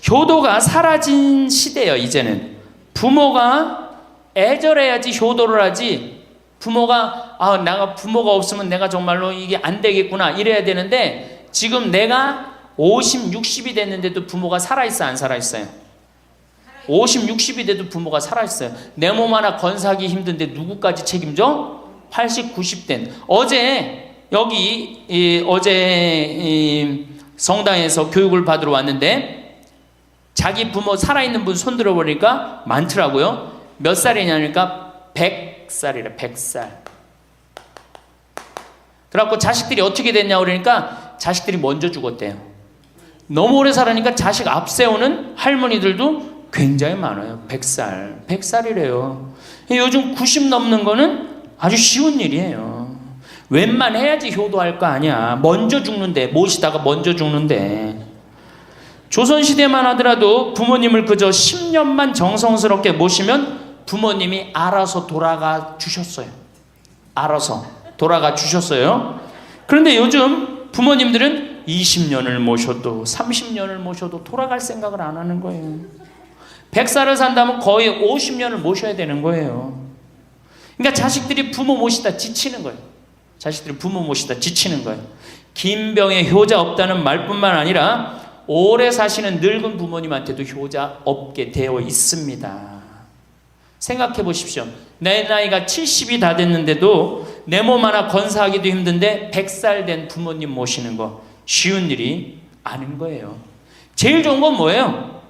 효도가 사라진 시대예요. 이제는 부모가 애절해야지 효도를 하지. 부모가 내가 부모가 없으면 내가 정말로 이게 안 되겠구나 이래야 되는데 지금 내가 50, 60이 됐는데도 부모가 살아있어 안 살아있어요? 50, 60이 돼도 부모가 살아있어요. 내 몸 하나 건사하기 힘든데 누구까지 책임져? 80, 90된. 어제 성당에서 교육을 받으러 왔는데 자기 부모 살아있는 분 손 들어보니까 많더라고요. 몇 살이냐니까 100살이래. 100살. 그래갖고 자식들이 어떻게 됐냐고 그러니까 자식들이 먼저 죽었대요. 너무 오래 살으니까 자식 앞세우는 할머니들도 굉장히 많아요. 100살. 100살이래요. 요즘 90 넘는 거는 아주 쉬운 일이에요. 웬만해야지 효도할 거 아니야. 먼저 죽는데, 모시다가 먼저 죽는데. 조선시대만 하더라도 부모님을 그저 10년만 정성스럽게 모시면 부모님이 알아서 돌아가 주셨어요. 알아서 돌아가 주셨어요. 그런데 요즘 부모님들은 20년을 모셔도 30년을 모셔도 돌아갈 생각을 안 하는 거예요. 100살을 산다면 거의 50년을 모셔야 되는 거예요. 그러니까 자식들이 부모 모시다 지치는 거예요. 자식들이 부모 모시다 지치는 거예요. 김병에 효자 없다는 말뿐만 아니라 오래 사시는 늙은 부모님한테도 효자 없게 되어 있습니다. 생각해 보십시오. 내 나이가 70이 다 됐는데도 내 몸 하나 건사하기도 힘든데 100살 된 부모님 모시는 거 쉬운 일이 아닌 거예요. 제일 좋은 건 뭐예요?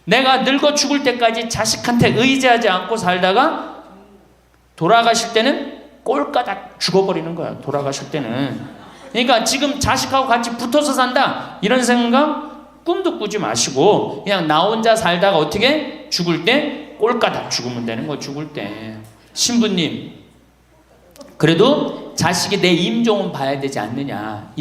내가 늙어 죽을 때까지 자식한테 의지하지 않고 살다가 돌아가실 때는 꼴까닥 죽어버리는 거야. 돌아가실 때는. 그러니까 지금 자식하고 같이 붙어서 산다 이런 생각 꿈도 꾸지 마시고 그냥 나 혼자 살다가 어떻게 죽을 때 꼴까닥 죽으면 되는 거. 죽을 때 신부님 그래도 자식이 내 임종은 봐야 되지 않느냐.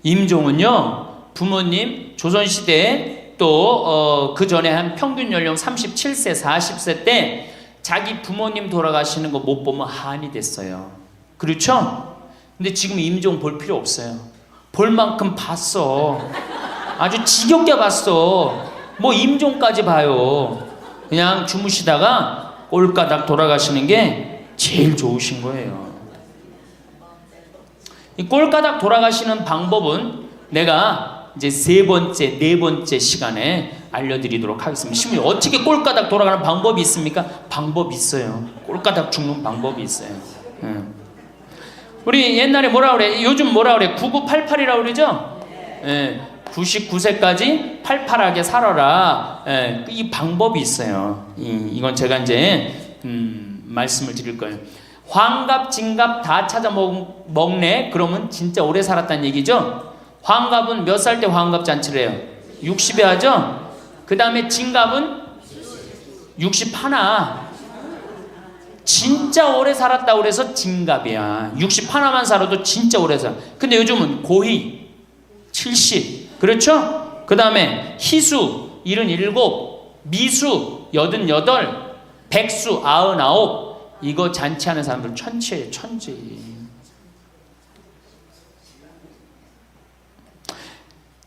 임종은요 부모님 조선시대에 또 그 전에 한 평균 연령 37세 40세 때 자기 부모님 돌아가시는 거 못 보면 한이 됐어요. 그렇죠? 근데 지금 임종 볼 필요 없어요. 볼 만큼 봤어. 아주 지겹게 봤어. 뭐 임종까지 봐요. 그냥 주무시다가 꼴까닥 돌아가시는 게 제일 좋으신 거예요. 이 꼴까닥 돌아가시는 방법은 내가 이제 네 번째 시간에 알려드리도록 하겠습니다. 신부님 어떻게 꼴까닥 돌아가는 방법이 있습니까? 방법이 있어요. 꼴까닥 죽는 방법이 있어요. 우리 옛날에 뭐라 그래? 요즘 뭐라 그래? 9988이라고 그러죠? 99세까지 팔팔하게 살아라. 이 방법이 있어요. 이건 제가 이제 말씀을 드릴 거예요. 환갑, 진갑 다 찾아 먹네. 그러면 진짜 오래 살았다는 얘기죠. 환갑은 몇 살 때 환갑 잔치를 해요? 60에 하죠? 그 다음에 진갑은 61. 진짜 오래 살았다고 그래서 진갑이야. 61만 살아도 진짜 오래 살아. 근데 요즘은 고희 70. 그렇죠? 그 다음에 희수 77, 미수 88, 백수 99. 이거 잔치하는 사람들 천치예요. 천지.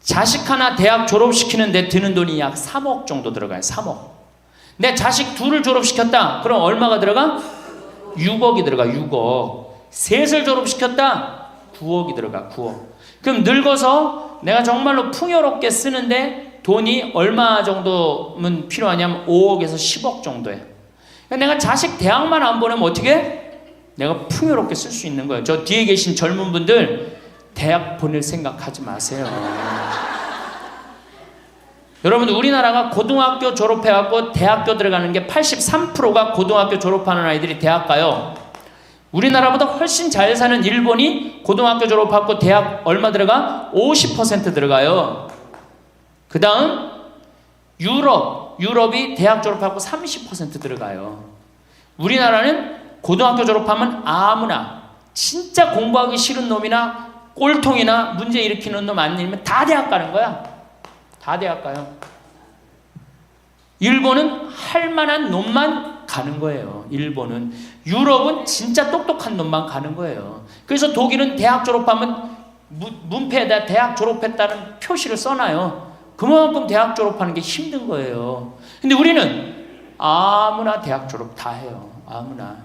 자식 하나 대학 졸업시키는데 드는 돈이 약 3억 정도 들어가요. 3억. 내 자식 둘을 졸업시켰다. 그럼 얼마가 들어가? 6억이 들어가. 6억. 셋을 졸업시켰다. 9억이 들어가. 9억. 그럼 늙어서 내가 정말로 풍요롭게 쓰는데 돈이 얼마 정도면 필요하냐면 5억에서 10억 정도예요. 내가 자식 대학만 안 보내면 어떻게? 내가 풍요롭게 쓸 수 있는 거예요. 저 뒤에 계신 젊은 분들 대학 보낼 생각하지 마세요. 여러분 우리나라가 고등학교 졸업해갖고 대학교 들어가는 게 83%가 고등학교 졸업하는 아이들이 대학 가요. 우리나라보다 훨씬 잘 사는 일본이 고등학교 졸업하고 대학 얼마 들어가? 50% 들어가요. 그 다음 유럽이 대학 졸업하고 30% 들어가요. 우리나라는 고등학교 졸업하면 아무나 진짜 공부하기 싫은 놈이나 꼴통이나 문제 일으키는 놈 아니면 다 대학 가는 거야. 다 대학 가요. 일본은 할 만한 놈만 가는 거예요. 일본은. 유럽은 진짜 똑똑한 놈만 가는 거예요. 그래서 독일은 대학 졸업하면 문패에다 대학 졸업했다는 표시를 써놔요. 그만큼 대학 졸업하는 게 힘든 거예요. 근데 우리는 아무나 대학 졸업 다 해요. 아무나.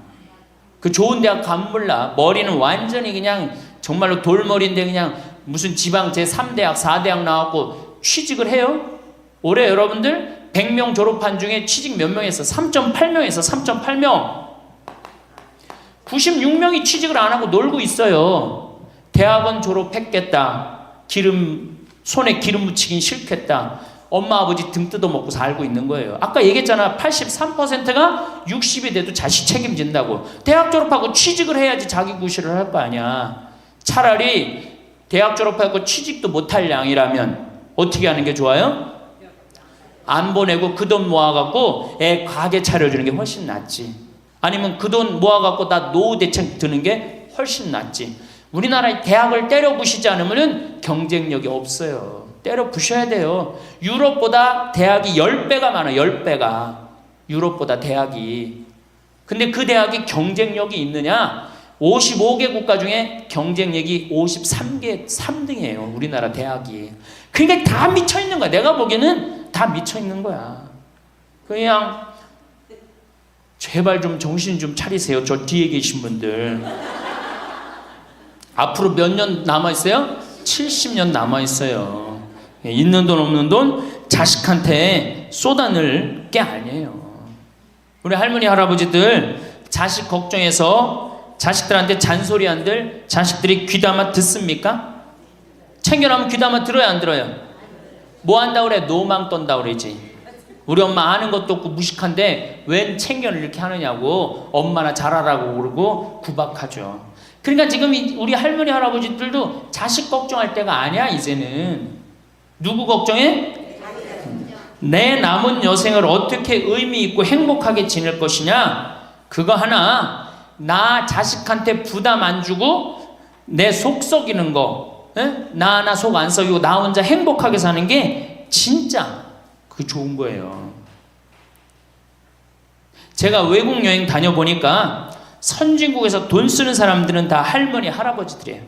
그 좋은 대학 가면 몰라. 머리는 완전히 그냥 정말로 돌머리인데 그냥 무슨 지방 제3대학 4대학 나왔고 취직을 해요. 올해 여러분들 100명 졸업한 중에 취직 몇 명 했어? 3.8명에서 3.8명. 96명이 취직을 안 하고 놀고 있어요. 대학원 졸업했겠다. 손에 기름 묻히긴 싫겠다. 엄마 아버지 등 뜯어먹고 살고 있는 거예요. 아까 얘기했잖아. 83%가 60이 돼도 자식 책임진다고. 대학 졸업하고 취직을 해야지 자기 구실을 할 거 아니야. 차라리 대학 졸업하고 취직도 못할 양이라면 어떻게 하는 게 좋아요? 안 보내고 그 돈 모아갖고 애 가게 차려주는 게 훨씬 낫지. 아니면 그 돈 모아갖고 나 노후 대책 드는 게 훨씬 낫지. 우리나라의 대학을 때려 부시지 않으면 경쟁력이 없어요. 때려 부셔야 돼요. 유럽보다 대학이 10배가 많아요. 10배가. 유럽보다 대학이. 근데 그 대학이 경쟁력이 있느냐? 55개 국가 중에 경쟁력이 53개 3등이에요. 우리나라 대학이. 그러니까 다 미쳐있는 거야. 내가 보기에는 다 미쳐있는 거야. 그냥 제발 좀 정신 좀 차리세요. 저 뒤에 계신 분들. 앞으로 몇 년 남아있어요? 70년 남아있어요. 있는 돈 없는 돈 자식한테 쏟아낼 게 아니에요. 우리 할머니 할아버지들 자식 걱정해서 자식들한테 잔소리한들 자식들이 귀담아 듣습니까? 챙겨나면 귀담아 들어야 안 들어요? 뭐 한다 그래? 노망 떤다 그러지. 우리 엄마 아는 것도 없고 무식한데 웬 챙겨를 이렇게 하느냐고 엄마나 잘하라고 그러고 구박하죠. 그러니까 지금 우리 할머니 할아버지들도 자식 걱정할 때가 아니야. 이제는 누구 걱정해? 내 남은 여생을 어떻게 의미 있고 행복하게 지낼 것이냐, 그거 하나. 나 자식한테 부담 안 주고 내 속 썩이는 거, 나 하나 속 안 썩이고 나 혼자 행복하게 사는 게 진짜 그게 좋은 거예요. 제가 외국 여행 다녀보니까 선진국에서 돈 쓰는 사람들은 다 할머니 할아버지들이에요.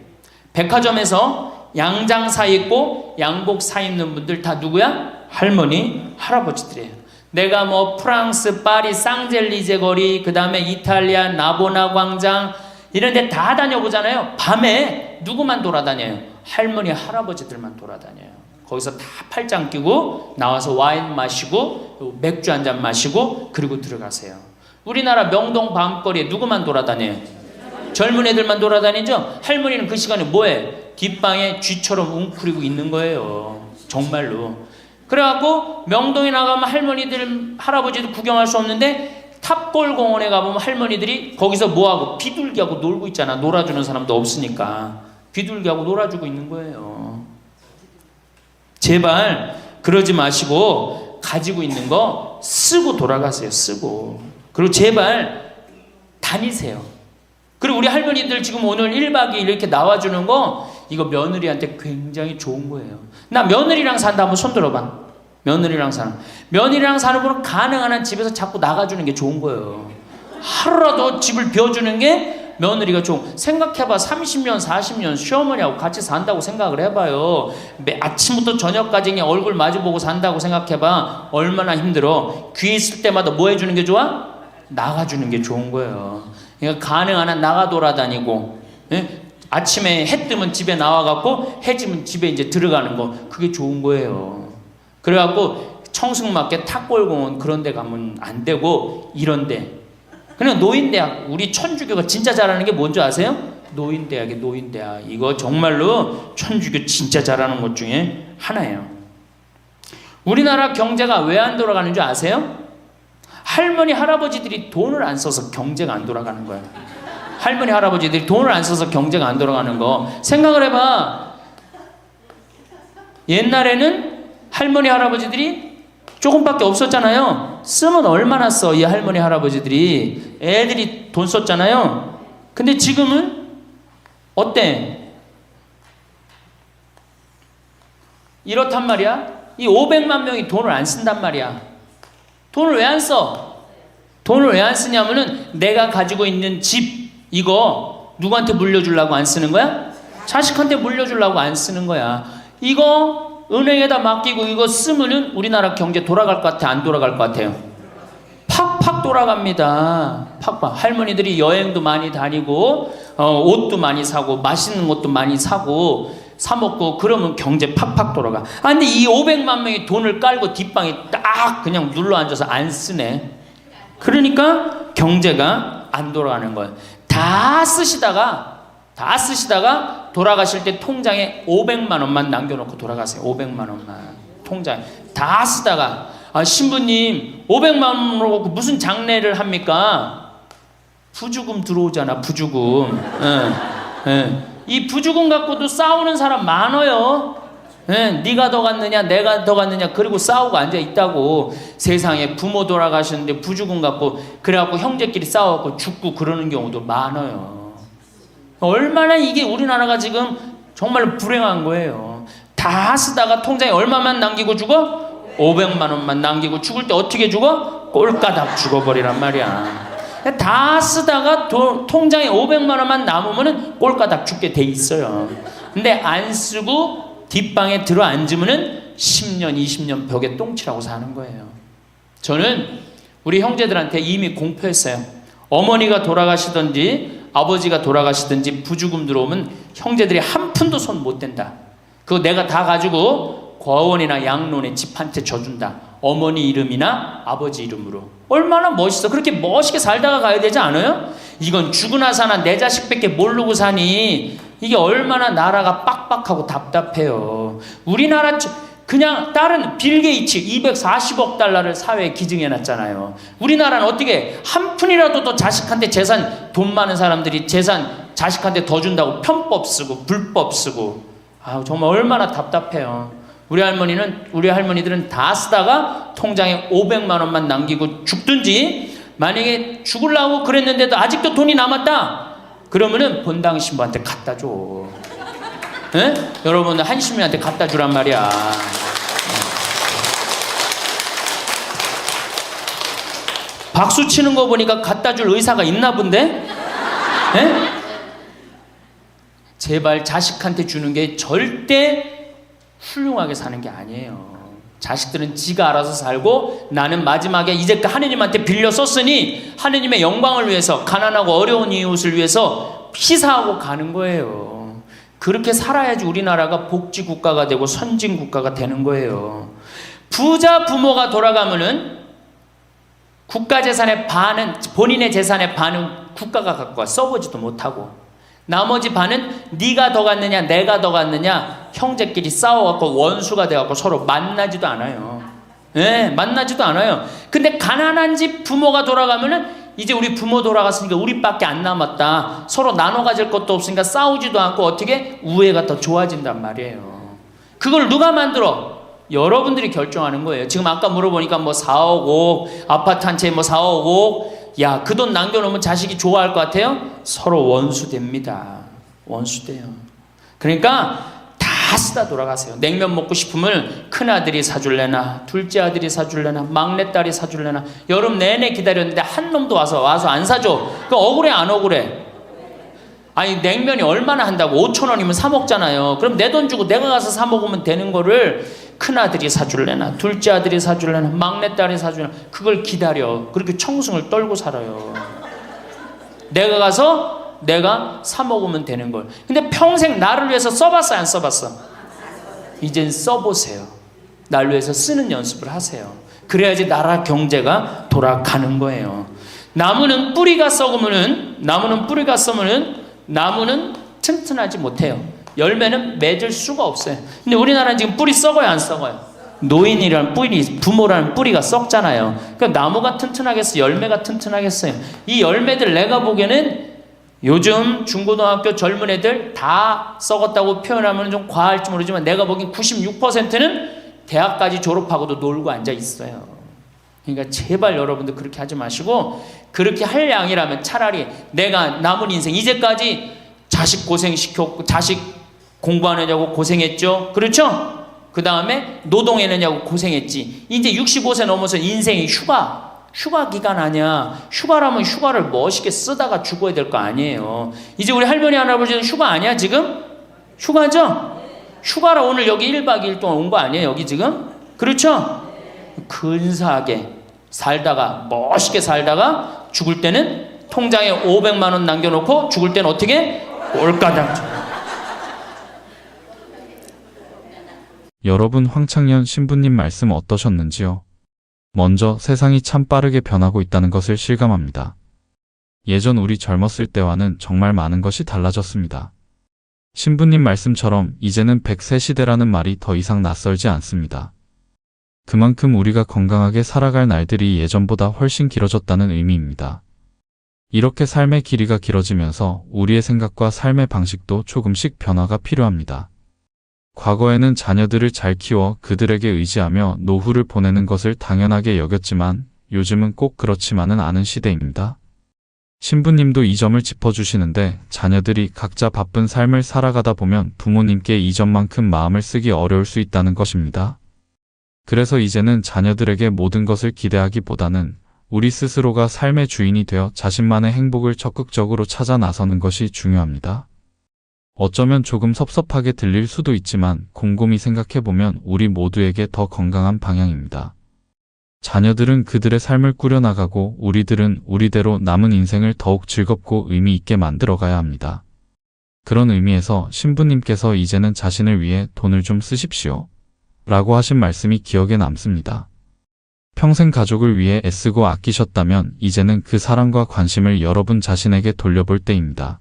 백화점에서 양장 사 입고 양복 사 입는 분들 다 누구야? 할머니 할아버지들이에요. 내가 뭐 프랑스 파리 쌍젤리제 거리, 그 다음에 이탈리아 나보나 광장 이런 데 다 다녀보잖아요. 밤에 누구만 돌아다녀요? 할머니 할아버지들만 돌아다녀요. 거기서 다 팔짱 끼고 나와서 와인 마시고 맥주 한 잔 마시고 그리고 들어가세요. 우리나라 명동 밤거리에 누구만 돌아다녀요? 젊은 애들만 돌아다니죠? 할머니는 그 시간에 뭐해? 뒷방에 쥐처럼 웅크리고 있는 거예요. 정말로. 그래갖고 명동에 나가면 할머니들 할아버지도 구경할 수 없는데 탑골공원에 가보면 할머니들이 거기서 뭐하고 비둘기하고 놀고 있잖아. 놀아주는 사람도 없으니까 비둘기하고 놀아주고 있는 거예요. 제발 그러지 마시고 가지고 있는 거 쓰고 돌아가세요. 쓰고. 그리고 제발 다니세요. 그리고 우리 할머니들 지금 오늘 1박 2일 이렇게 나와주는 거 이거 며느리한테 굉장히 좋은 거예요. 나 며느리랑 산다 한번 손 들어봐. 며느리랑 사는 분은 가능한 한 집에서 자꾸 나가주는 게 좋은 거예요. 하루라도 집을 비워주는 게 며느리가 좋은. 생각해봐. 30년 40년 시어머니하고 같이 산다고 생각을 해봐요. 아침부터 저녁까지 그냥 얼굴 마주보고 산다고 생각해봐. 얼마나 힘들어. 귀 있을 때마다 뭐 해주는 게 좋아? 나가주는 게 좋은 거예요. 그러니까 가능한 한 나가 돌아다니고, 예? 아침에 해 뜨면 집에 나와갖고 해 지면 집에 이제 들어가는 거, 그게 좋은 거예요. 그래갖고 청승맞게 탑골공원 그런 데 가면 안 되고 이런 데. 그냥 노인대학, 우리 천주교가 진짜 잘하는 게 뭔지 아세요? 노인대학이에요. 노인대학. 이거 정말로 천주교 진짜 잘하는 것 중에 하나예요. 우리나라 경제가 왜 안 돌아가는 줄 아세요? 할머니 할아버지들이 돈을 안 써서 경제가 안 돌아가는 거예요. 할머니 할아버지들이 돈을 안 써서 경제가 안 돌아가는 거 생각을 해봐. 옛날에는 할머니 할아버지들이 조금밖에 없었잖아요. 쓰면 얼마나 써, 이 할머니 할아버지들이. 애들이 돈 썼잖아요. 근데 지금은 어때? 이렇단 말이야. 이 500만 명이 돈을 안 쓴단 말이야. 돈을 왜 안 써? 돈을 왜 안 쓰냐면은 내가 가지고 있는 집 이거 누구한테 물려주려고 안 쓰는 거야? 자식한테 물려주려고 안 쓰는 거야. 이거 은행에다 맡기고 이거 쓰면은 우리나라 경제 돌아갈 것 같아? 안 돌아갈 것 같아요? 팍팍 돌아갑니다. 팍팍. 할머니들이 여행도 많이 다니고 옷도 많이 사고 맛있는 것도 많이 사고 사 먹고 그러면 경제 팍팍 돌아가. 아 근데 이 500만 명이 돈을 깔고 뒷방에 딱 그냥 눌러 앉아서 안 쓰네. 그러니까 경제가 안 돌아가는 거예요. 다 쓰시다가 돌아가실 때 통장에 500만 원만 남겨놓고 돌아가세요. 500만 원만 통장에 다 쓰다가 신부님 500만 원으로 무슨 장례를 합니까? 부주금 들어오잖아. 부주금. 이 부주금 갖고도 싸우는 사람 많아요. 네가 더 갔느냐 내가 더 갔느냐 그리고 싸우고 앉아있다고. 세상에 부모 돌아가셨는데 부주금 갖고 그래갖고 형제끼리 싸워갖고 죽고 그러는 경우도 많아요. 얼마나 이게 우리나라가 지금 정말 불행한 거예요. 다 쓰다가 통장에 얼마만 남기고 죽어? 500만 원만 남기고 죽을 때 어떻게 죽어? 꼴까닥 죽어버리란 말이야. 다 쓰다가 통장에 500만 원만 남으면은 꼴까닥 죽게 돼 있어요. 근데 안 쓰고 뒷방에 들어 앉으면은 10년, 20년 벽에 똥치라고 사는 거예요. 저는 우리 형제들한테 이미 공표했어요. 어머니가 돌아가시든지 아버지가 돌아가시든지 부주금 들어오면 형제들이 한 푼도 손 못 댄다. 그거 내가 다 가지고 과원이나 양론에 집 한 채 줘준다. 어머니 이름이나 아버지 이름으로. 얼마나 멋있어. 그렇게 멋있게 살다가 가야 되지 않아요? 이건 죽으나 사나 내 자식밖에 모르고 사니 이게 얼마나 나라가 빡빡하고 답답해요. 우리나라 그냥 다른 빌 게이츠 240억 달러를 사회에 기증해놨잖아요. 우리나라는 어떻게 한 푼이라도 더 자식한테 재산, 돈 많은 사람들이 재산 자식한테 더 준다고 편법 쓰고 불법 쓰고, 아 정말 얼마나 답답해요. 우리 할머니들은 다 쓰다가 통장에 500만 원만 남기고 죽든지, 만약에 죽으려고 그랬는데도 아직도 돈이 남았다 그러면은 본당 신부한테 갖다 줘. 에? 여러분 한신민한테 갖다 주란 말이야. 박수 치는 거 보니까 갖다 줄 의사가 있나 본데? 에? 제발 자식한테 주는 게 절대 훌륭하게 사는 게 아니에요. 자식들은 지가 알아서 살고 나는 마지막에 이제 하느님한테 빌려 썼으니 하느님의 영광을 위해서 가난하고 어려운 이웃을 위해서 희사하고 가는 거예요. 그렇게 살아야지 우리나라가 복지국가가 되고 선진국가가 되는 거예요. 부자 부모가 돌아가면은 국가 재산의 반은, 본인의 재산의 반은 국가가 갖고 와 써보지도 못하고, 나머지 반은 네가 더 갖느냐 내가 더 갖느냐 형제끼리 싸워갖고 원수가 돼갖고 서로 만나지도 않아요. 네, 만나지도 않아요. 근데 가난한 집 부모가 돌아가면은 이제 우리 부모 돌아갔으니까 우리밖에 안 남았다. 서로 나눠 가질 것도 없으니까 싸우지도 않고 어떻게 우애가 더 좋아진단 말이에요. 그걸 누가 만들어? 여러분들이 결정하는 거예요. 지금 아까 물어보니까 뭐 4억 5억 아파트 한 채 뭐 4억 5억, 야, 그 돈 남겨놓으면 자식이 좋아할 것 같아요? 서로 원수됩니다. 원수돼요. 그러니까 다 쓰다 돌아가세요. 냉면 먹고 싶으면 큰아들이 사줄래나 둘째 아들이 사줄래나 막내딸이 사줄래나 여름 내내 기다렸는데 한 놈도 와서 안 사줘. 그 억울해 안 억울해? 아니 냉면이 얼마나 한다고 5천 원이면 사 먹잖아요. 그럼 내 돈 주고 내가 가서 사 먹으면 되는 거를 큰아들이 사줄래나 둘째 아들이 사줄래나 막내딸이 사줄래나 그걸 기다려. 그렇게 청승을 떨고 살아요. 내가 가서 내가 사 먹으면 되는 걸. 근데 평생 나를 위해서 써봤어 안 써봤어? 이젠 써보세요. 나를 위해서 쓰는 연습을 하세요. 그래야지 나라 경제가 돌아가는 거예요. 나무는 뿌리가 썩으면은 나무는 튼튼하지 못해요. 열매는 맺을 수가 없어요. 근데 우리나라는 지금 뿌리 썩어요 안 썩어요? 노인이라는 뿌리, 부모라는 뿌리가 썩잖아요. 그러니까 나무가 튼튼하겠어요? 열매가 튼튼하겠어요? 이 열매들 내가 보기에는 요즘 중고등학교 젊은 애들 다 썩었다고 표현하면 좀 과할지 모르지만 내가 보기엔 96%는 대학까지 졸업하고도 놀고 앉아 있어요. 그러니까 제발 여러분들 그렇게 하지 마시고, 그렇게 할 양이라면 차라리 내가 남은 인생 이제까지 자식 고생시켰고 자식 공부하느냐고 고생했죠. 그렇죠? 그 다음에 노동해내냐고 고생했지. 이제 65세 넘어서 인생이 휴가 기간 아니야. 휴가라면 휴가를 멋있게 쓰다가 죽어야 될 거 아니에요. 이제 우리 할머니 할아버지는 휴가 아니야 지금? 휴가죠? 휴가라 오늘 여기 1박 2일 동안 온 거 아니에요 여기 지금? 그렇죠? 근사하게 살다가 멋있게 살다가 죽을 때는 통장에 500만 원 남겨놓고 죽을 때는 어떻게? 꼴까당. 여러분 황창년 신부님 말씀 어떠셨는지요? 먼저 세상이 참 빠르게 변하고 있다는 것을 실감합니다. 예전 우리 젊었을 때와는 정말 많은 것이 달라졌습니다. 신부님 말씀처럼 이제는 100세 시대라는 말이 더 이상 낯설지 않습니다. 그만큼 우리가 건강하게 살아갈 날들이 예전보다 훨씬 길어졌다는 의미입니다. 이렇게 삶의 길이가 길어지면서 우리의 생각과 삶의 방식도 조금씩 변화가 필요합니다. 과거에는 자녀들을 잘 키워 그들에게 의지하며 노후를 보내는 것을 당연하게 여겼지만 요즘은 꼭 그렇지만은 않은 시대입니다. 신부님도 이 점을 짚어주시는데 자녀들이 각자 바쁜 삶을 살아가다 보면 부모님께 이 점만큼 마음을 쓰기 어려울 수 있다는 것입니다. 그래서 이제는 자녀들에게 모든 것을 기대하기보다는 우리 스스로가 삶의 주인이 되어 자신만의 행복을 적극적으로 찾아 나서는 것이 중요합니다. 어쩌면 조금 섭섭하게 들릴 수도 있지만 곰곰이 생각해보면 우리 모두에게 더 건강한 방향입니다. 자녀들은 그들의 삶을 꾸려나가고 우리들은 우리대로 남은 인생을 더욱 즐겁고 의미 있게 만들어가야 합니다. 그런 의미에서 신부님께서 이제는 자신을 위해 돈을 좀 쓰십시오. 라고 하신 말씀이 기억에 남습니다. 평생 가족을 위해 애쓰고 아끼셨다면 이제는 그 사랑과 관심을 여러분 자신에게 돌려볼 때입니다.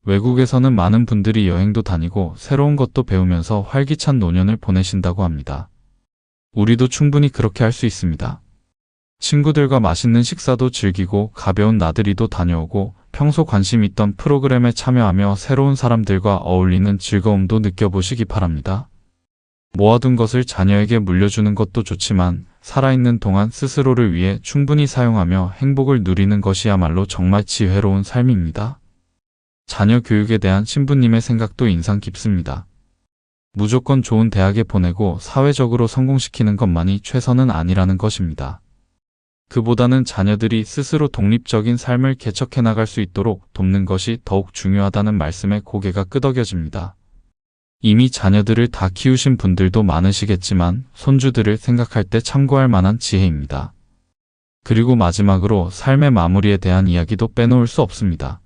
외국에서는 많은 분들이 여행도 다니고 새로운 것도 배우면서 활기찬 노년을 보내신다고 합니다. 우리도 충분히 그렇게 할 수 있습니다. 친구들과 맛있는 식사도 즐기고 가벼운 나들이도 다녀오고 평소 관심 있던 프로그램에 참여하며 새로운 사람들과 어울리는 즐거움도 느껴보시기 바랍니다. 모아둔 것을 자녀에게 물려주는 것도 좋지만 살아있는 동안 스스로를 위해 충분히 사용하며 행복을 누리는 것이야말로 정말 지혜로운 삶입니다. 자녀 교육에 대한 신부님의 생각도 인상 깊습니다. 무조건 좋은 대학에 보내고 사회적으로 성공시키는 것만이 최선은 아니라는 것입니다. 그보다는 자녀들이 스스로 독립적인 삶을 개척해 나갈 수 있도록 돕는 것이 더욱 중요하다는 말씀에 고개가 끄덕여집니다. 이미 자녀들을 다 키우신 분들도 많으시겠지만 손주들을 생각할 때 참고할 만한 지혜입니다. 그리고 마지막으로 삶의 마무리에 대한 이야기도 빼놓을 수 없습니다.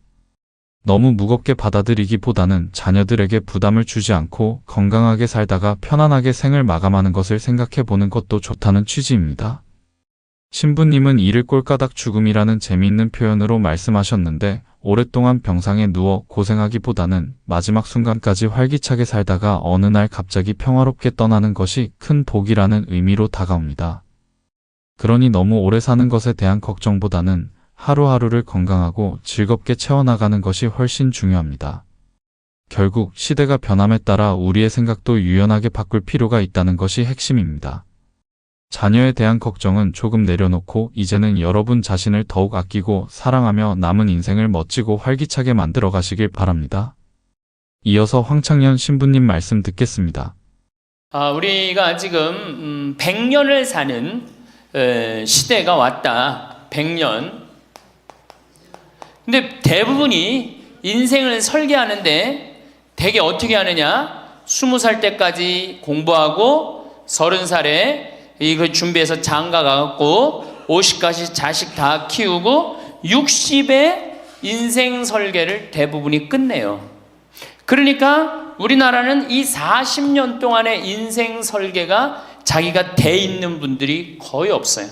너무 무겁게 받아들이기보다는 자녀들에게 부담을 주지 않고 건강하게 살다가 편안하게 생을 마감하는 것을 생각해 보는 것도 좋다는 취지입니다. 신부님은 이를 꼴까닥 죽음이라는 재미있는 표현으로 말씀하셨는데 오랫동안 병상에 누워 고생하기보다는 마지막 순간까지 활기차게 살다가 어느 날 갑자기 평화롭게 떠나는 것이 큰 복이라는 의미로 다가옵니다. 그러니 너무 오래 사는 것에 대한 걱정보다는 하루하루를 건강하고 즐겁게 채워나가는 것이 훨씬 중요합니다. 결국 시대가 변함에 따라 우리의 생각도 유연하게 바꿀 필요가 있다는 것이 핵심입니다. 자녀에 대한 걱정은 조금 내려놓고 이제는 여러분 자신을 더욱 아끼고 사랑하며 남은 인생을 멋지고 활기차게 만들어 가시길 바랍니다. 이어서 황창년 신부님 말씀 듣겠습니다. 우리가 지금 100년을 사는 시대가 왔다. 100년. 근데 대부분이 인생을 설계하는데 대개 어떻게 하느냐? 20살 때까지 공부하고 30살에 이거 준비해서 장가 가갖고 50까지 자식 다 키우고 60에 인생 설계를 대부분이 끝내요. 그러니까 우리나라는 이 40년 동안의 인생 설계가 자기가 돼 있는 분들이 거의 없어요.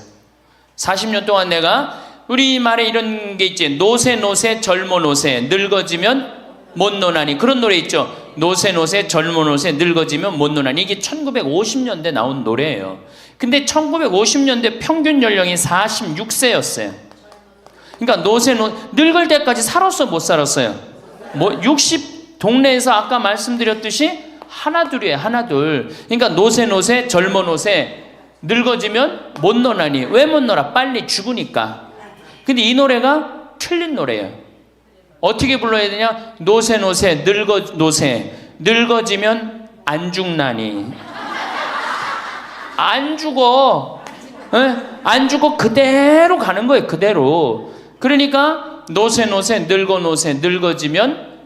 40년 동안 내가 우리 말에 이런 게 있지. 노세 노세 젊어 노세 늙어지면 못 노나니. 그런 노래 있죠. 노세 노세 젊어 노세 늙어지면 못 노나니. 이게 1950년대 나온 노래예요. 근데 1950년대 평균 연령이 46세였어요. 그러니까 늙을 때까지 살았어 못 살았어요? 60 동네에서 아까 말씀드렸듯이 하나둘이에요. 하나둘. 그러니까 노세 젊어 노세 늙어지면 못 노나니. 왜 못 놀아? 빨리 죽으니까. 근데 이 노래가 틀린 노래예요. 어떻게 불러야 되냐? 노세 늙어지면 안 죽나니. 안 죽어. 안 죽어. 그대로 가는 거예요. 그대로. 그러니까 노세 늙어지면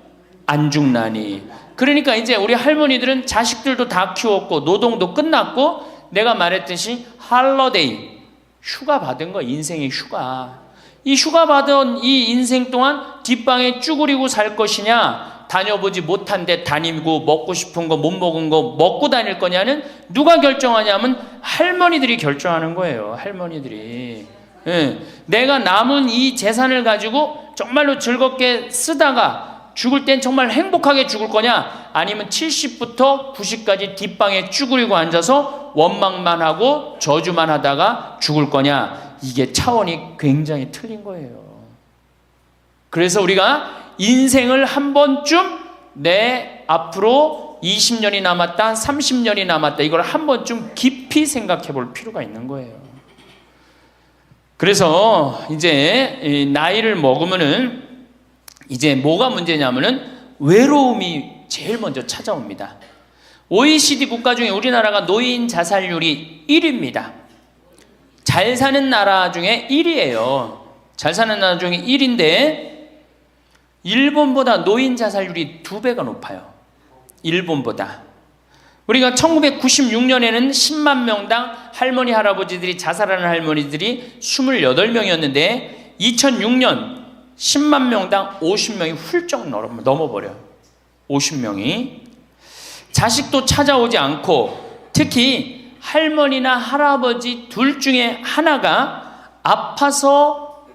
안 죽나니. 그러니까 이제 우리 할머니들은 자식들도 다 키웠고 노동도 끝났고 내가 말했듯이 할러데이 휴가 받은 거. 인생의 휴가. 이 휴가 받은 이 인생 동안 뒷방에 쭈그리고 살 것이냐, 다녀보지 못한 데 다니고 먹고 싶은 거 못 먹은 거 먹고 다닐 거냐는 누가 결정하냐면 할머니들이 결정하는 거예요. 할머니들이. 내가 남은 이 재산을 가지고 정말로 즐겁게 쓰다가 죽을 땐 정말 행복하게 죽을 거냐, 아니면 70부터 90까지 뒷방에 쭈그리고 앉아서 원망만 하고 저주만 하다가 죽을 거냐. 이게 차원이 굉장히 틀린 거예요. 그래서 우리가 인생을 한 번쯤 내 앞으로 20년이 남았다, 30년이 남았다, 이걸 한 번쯤 깊이 생각해 볼 필요가 있는 거예요. 그래서 이제 나이를 먹으면은 이제 뭐가 문제냐면은 외로움이 제일 먼저 찾아옵니다. OECD 국가 중에 우리나라가 노인 자살률이 1위입니다. 잘 사는 나라 중에 1위예요. 잘 사는 나라 중에 1위인데 일본보다 노인 자살률이 2배가 높아요. 일본보다. 우리가 1996년에는 10만 명당 할머니, 할아버지들이 자살하는 할머니들이 28명이었는데 2006년 10만 명당 50명이 훌쩍 넘어버려요. 50명이. 자식도 찾아오지 않고 특히 할머니나 할아버지 둘 중에 하나가 아파서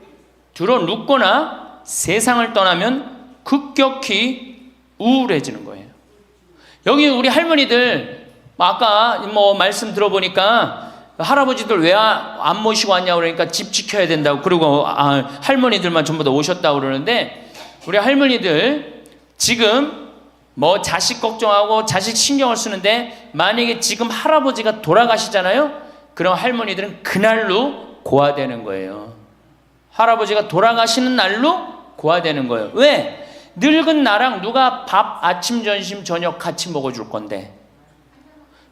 들어눕거나 세상을 떠나면 급격히 우울해지는 거예요. 여기 우리 할머니들 아까 말씀 들어보니까 할아버지들 왜 안 모시고 왔냐고 그러니까 집 지켜야 된다고 그리고 할머니들만 전부 다 오셨다고 그러는데 우리 할머니들 지금 자식 걱정하고 자식 신경을 쓰는데 만약에 지금 할아버지가 돌아가시잖아요. 그럼 할머니들은 그날로 고아되는 거예요. 할아버지가 돌아가시는 날로 고아되는 거예요. 왜? 늙은 나랑 누가 밥 아침 점심 저녁 같이 먹어줄 건데,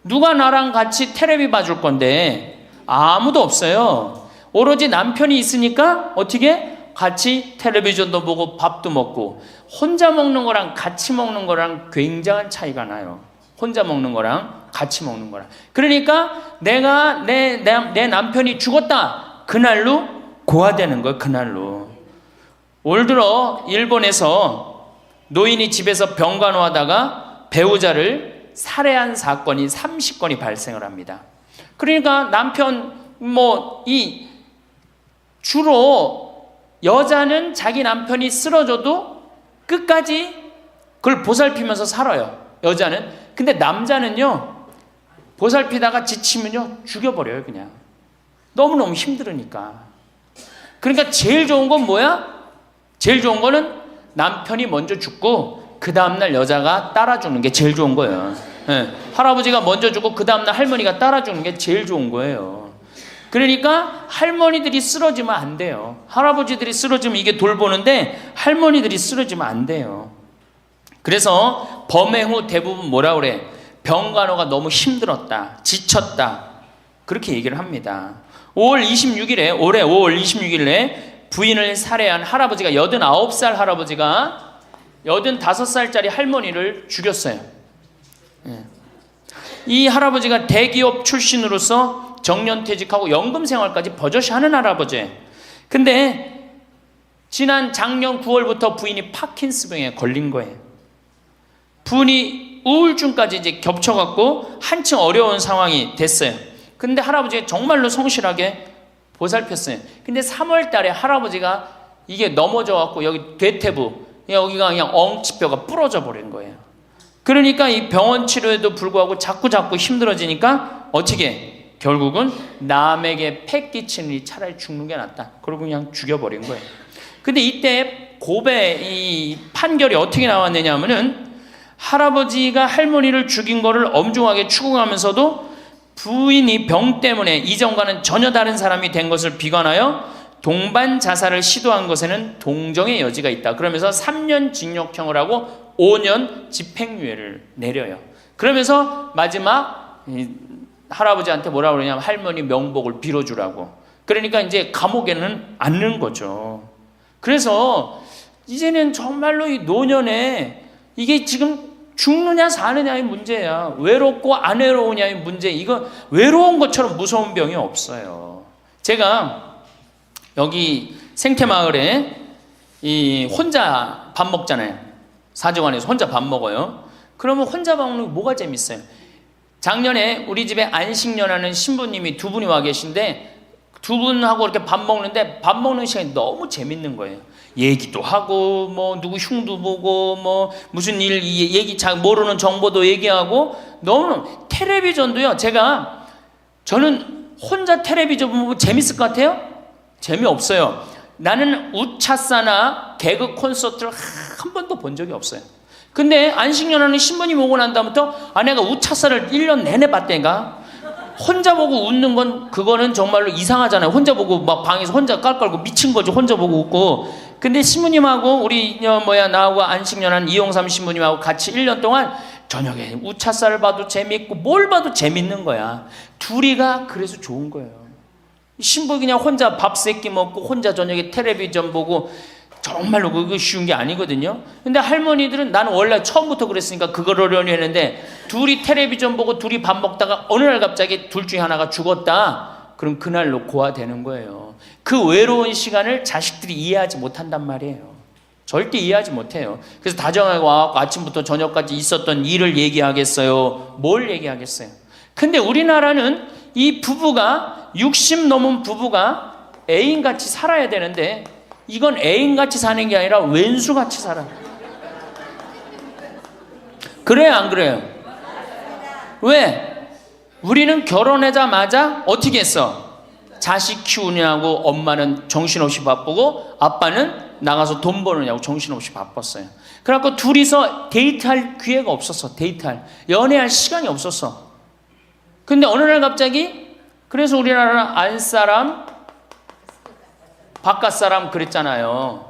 누가 나랑 같이 텔레비 봐줄 건데 아무도 없어요. 오로지 남편이 있으니까 어떻게 같이 텔레비전도 보고 밥도 먹고. 혼자 먹는 거랑 같이 먹는 거랑 굉장한 차이가 나요. 혼자 먹는 거랑 같이 먹는 거랑. 그러니까 내가 내 남편이 죽었다 그날로 고아되는 거예요. 그날로. 올 들어 일본에서 노인이 집에서 병간호하다가 배우자를 살해한 사건이 30건이 발생을 합니다. 그러니까 남편 주로 여자는 자기 남편이 쓰러져도 끝까지 그걸 보살피면서 살아요. 여자는. 근데 남자는요, 보살피다가 지치면요 죽여버려요. 그냥 너무너무 힘들으니까. 그러니까 제일 좋은 건 뭐야? 제일 좋은 거는 남편이 먼저 죽고 그 다음날 여자가 따라 죽는 게 제일 좋은 거예요. 네. 할아버지가 먼저 죽고 그 다음날 할머니가 따라 죽는 게 제일 좋은 거예요. 그러니까 할머니들이 쓰러지면 안 돼요. 할아버지들이 쓰러지면 이게 돌보는데 할머니들이 쓰러지면 안 돼요. 그래서 범행 후 대부분 뭐라 그래? 병간호가 너무 힘들었다, 지쳤다, 그렇게 얘기를 합니다. 올해 5월 26일에 부인을 살해한 할아버지가 89살 할아버지가 85살짜리 할머니를 죽였어요. 이 할아버지가 대기업 출신으로서 정년퇴직하고 연금 생활까지 버젓이 하는 할아버지. 근데 지난 작년 9월부터 부인이 파킨스병에 걸린 거예요. 부인이 우울증까지 이제 겹쳐갖고 한층 어려운 상황이 됐어요. 근데 할아버지가 정말로 성실하게 보살폈어요. 근데 3월 달에 할아버지가 이게 넘어져갖고 여기 대퇴부, 여기가 그냥 엉치뼈가 부러져 버린 거예요. 그러니까 이 병원 치료에도 불구하고 자꾸 힘들어지니까 어떻게? 결국은 남에게 패 끼치니 차라리 죽는 게 낫다. 그러고 그냥 죽여버린 거예요. 근데 이때 이 판결이 어떻게 나왔느냐 하면은 할아버지가 할머니를 죽인 거를 엄중하게 추궁하면서도 부인이 병 때문에 이전과는 전혀 다른 사람이 된 것을 비관하여 동반 자살을 시도한 것에는 동정의 여지가 있다. 그러면서 3년 징역형을 하고 5년 집행유예를 내려요. 그러면서 마지막 할아버지한테 뭐라고 그러냐면 할머니 명복을 빌어주라고. 그러니까 이제 감옥에는 안 넣은 거죠. 그래서 이제는 정말로 이 노년에 이게 지금 죽느냐 사느냐의 문제야. 외롭고 안 외로우냐의 문제. 이거 외로운 것처럼 무서운 병이 없어요. 제가 여기 생태마을에 혼자 밥 먹잖아요. 사정원에서 혼자 밥 먹어요. 그러면 혼자 밥 먹는 게 뭐가 재밌어요? 작년에 우리 집에 안식년하는 신부님이 2분이 와 계신데 두 분하고 이렇게 밥 먹는데 밥 먹는 시간이 너무 재밌는 거예요. 얘기도 하고 누구 흉도 보고 무슨 일 얘기 잘 모르는 정보도 얘기하고 너무 텔레비전도요. 저는 혼자 텔레비전 보면 재밌을 것 같아요? 재미없어요. 나는 우차사나 개그 콘서트를 한 번도 본 적이 없어요. 근데 안식년하는 신부님 오고 난 다음부터 내가 우차사를 1년 내내 봤다니까. 혼자 보고 웃는 건 그거는 정말로 이상하잖아요. 혼자 보고 막 방에서 혼자 깔깔고 미친 거지. 혼자 보고 웃고. 근데 신부님하고 우리 나하고 안식년한 이용삼 신부님하고 같이 1년 동안 저녁에 우차사를 봐도 재밌고 뭘 봐도 재밌는 거야. 둘이가 그래서 좋은 거예요. 신부 그냥 혼자 밥 세끼 먹고 혼자 저녁에 텔레비전 보고 정말로 그거 쉬운 게 아니거든요. 근데 할머니들은 나는 원래 처음부터 그랬으니까 그걸 어려워했는데 둘이 텔레비전 보고 둘이 밥 먹다가 어느 날 갑자기 둘 중에 하나가 죽었다. 그럼 그날로 고아되는 거예요. 그 외로운 시간을 자식들이 이해하지 못한단 말이에요. 절대 이해하지 못해요. 그래서 다정하게 와갖고 아침부터 저녁까지 있었던 일을 얘기하겠어요? 뭘 얘기하겠어요? 근데 우리나라는 이 부부가 60 넘은 부부가 애인같이 살아야 되는데 이건 애인같이 사는 게 아니라 왼수같이 살아요. 그래요, 안 그래요? 왜? 우리는 결혼하자마자 어떻게 했어? 자식 키우느냐고 엄마는 정신없이 바쁘고 아빠는 나가서 돈 버느냐고 정신없이 바빴어요. 그래갖고 둘이서 데이트할 기회가 없었어. 데이트할, 연애할 시간이 없었어. 근데 어느 날 갑자기, 그래서 우리나라는 안사람 바깥사람 그랬잖아요.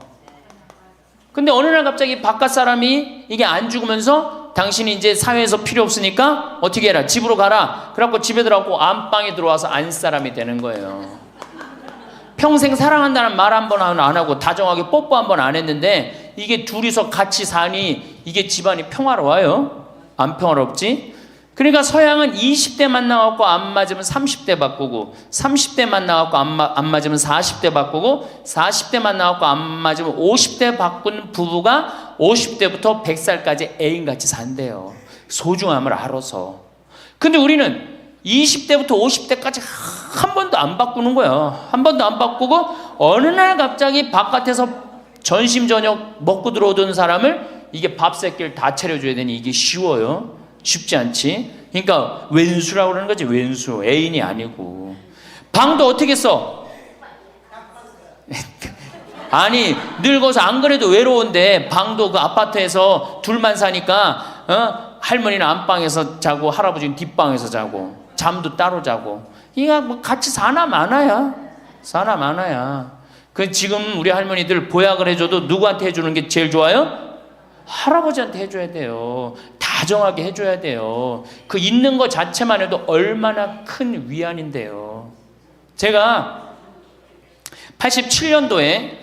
근데 어느 날 갑자기 바깥사람이 이게 안 죽으면서 당신이 이제 사회에서 필요 없으니까 어떻게 해라, 집으로 가라. 그래갖고 집에 들어가고 안방에 들어와서 안사람이 되는 거예요. 평생 사랑한다는 말 한 번 안 하고 다정하게 뽀뽀 한 번 안 했는데 이게 둘이서 같이 사니 이게 집안이 평화로워요? 안 평화롭지? 그러니까 서양은 20대 만나갖고 안 맞으면 30대 바꾸고 30대 만나갖고 안 맞으면 40대 바꾸고 40대 만나갖고 안 맞으면 50대 바꾼 부부가 50대부터 100살까지 애인같이 산대요. 소중함을 알아서. 근데 우리는 20대부터 50대까지 한 번도 안 바꾸는 거야. 한 번도 안 바꾸고 어느 날 갑자기 바깥에서 전심 저녁 먹고 들어오던 사람을 이게 밥 새끼를 다 차려줘야 되니 이게 쉬워요? 쉽지 않지. 그러니까 왼수라고 그러는 거지. 왼수, 애인이 아니고. 방도 어떻게 써? 아니 늙어서 안 그래도 외로운데 방도 그 아파트에서 둘만 사니까 할머니는 안방에서 자고 할아버지는 뒷방에서 자고 잠도 따로 자고. 이거 뭐 같이 사나 마나야. 사나 마나야. 그 지금 우리 할머니들 보약을 해줘도 누구한테 해주는 게 제일 좋아요? 할아버지한테 해줘야 돼요. 다정하게 해줘야 돼요. 그 있는 것 자체만 해도 얼마나 큰 위안인데요. 제가 87년도에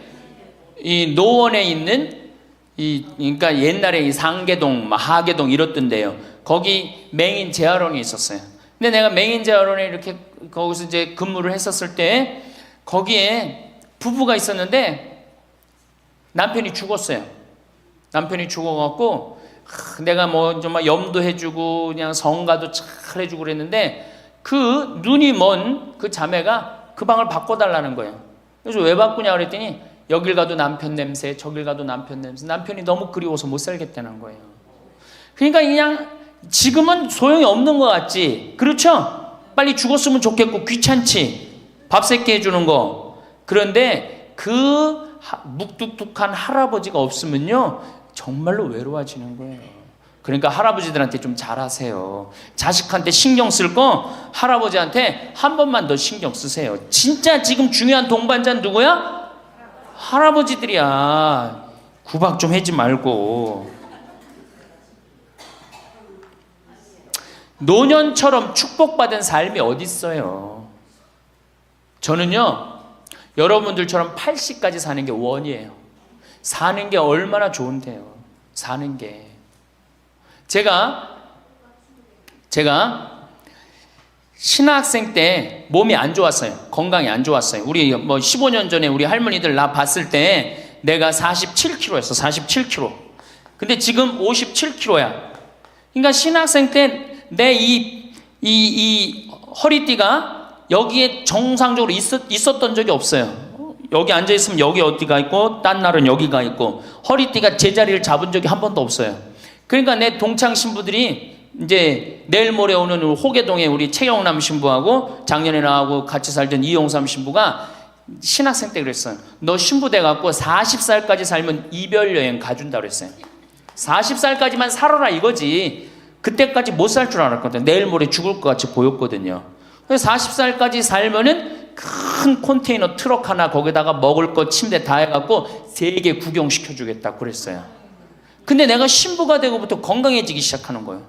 이 노원에 있는 그러니까 옛날에 이 상계동, 하계동 이렇던데요. 거기 맹인 재활원이 있었어요. 근데 내가 맹인 재활원에 이렇게 거기서 이제 근무를 했었을 때 거기에 부부가 있었는데 남편이 죽었어요. 남편이 죽어갖고 내가 뭐 정말 염도 해주고 그냥 성가도 잘 해주고 그랬는데 그 눈이 먼 그 자매가 그 방을 바꿔달라는 거예요. 그래서 왜 바꾸냐 그랬더니 여길 가도 남편 냄새, 저길 가도 남편 냄새. 남편이 너무 그리워서 못 살겠다는 거예요. 그러니까 그냥 지금은 소용이 없는 것 같지. 그렇죠? 빨리 죽었으면 좋겠고 귀찮지. 밥 새끼 해주는 거. 그런데 그 묵뚝뚝한 할아버지가 없으면요 정말로 외로워지는 거예요. 그러니까 할아버지들한테 좀 잘하세요. 자식한테 신경 쓸 거 할아버지한테 한 번만 더 신경 쓰세요. 진짜 지금 중요한 동반자는 누구야? 할아버지들이야. 구박 좀 하지 말고. 노년처럼 축복받은 삶이 어디 있어요? 저는요 여러분들처럼 80까지 사는 게 원이에요. 사는 게 얼마나 좋은데요. 사는 게. 제가 신학생 때 몸이 안 좋았어요. 건강이 안 좋았어요. 우리 뭐 15년 전에 우리 할머니들 나 봤을 때 내가 47kg였어. 47kg. 근데 지금 57kg야. 그러니까 신학생 때 내 이 허리띠가 여기에 정상적으로 있었던 적이 없어요. 여기 앉아있으면 여기 어디가 있고 딴 날은 여기가 있고 허리띠가 제자리를 잡은 적이 한 번도 없어요. 그러니까 내 동창 신부들이 이제 내일 모레 오는 호계동에 우리 최영남 신부하고 작년에 나하고 같이 살던 이용삼 신부가 신학생 때 그랬어요. 너 신부 돼갖고 40살까지 살면 이별 여행 가준다 그랬어요. 40살까지만 살아라 이거지. 그때까지 못 살 줄 알았거든. 내일 모레 죽을 것 같이 보였거든요. 그래서 40살까지 살면은 큰 컨테이너 트럭 하나 거기다가 먹을 거 침대 다 해갖고 세계 구경시켜주겠다 그랬어요. 근데 내가 신부가 되고부터 건강해지기 시작하는 거예요.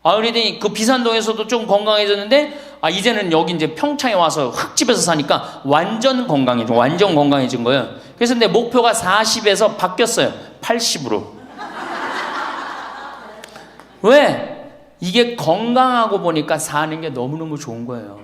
그러더니 그 비산동에서도 좀 건강해졌는데 이제는 여기 이제 평창에 와서 흙집에서 사니까 완전 건강해진 거예요. 그래서 내 목표가 40에서 바뀌었어요. 80으로. 왜? 이게 건강하고 보니까 사는 게 너무너무 좋은 거예요.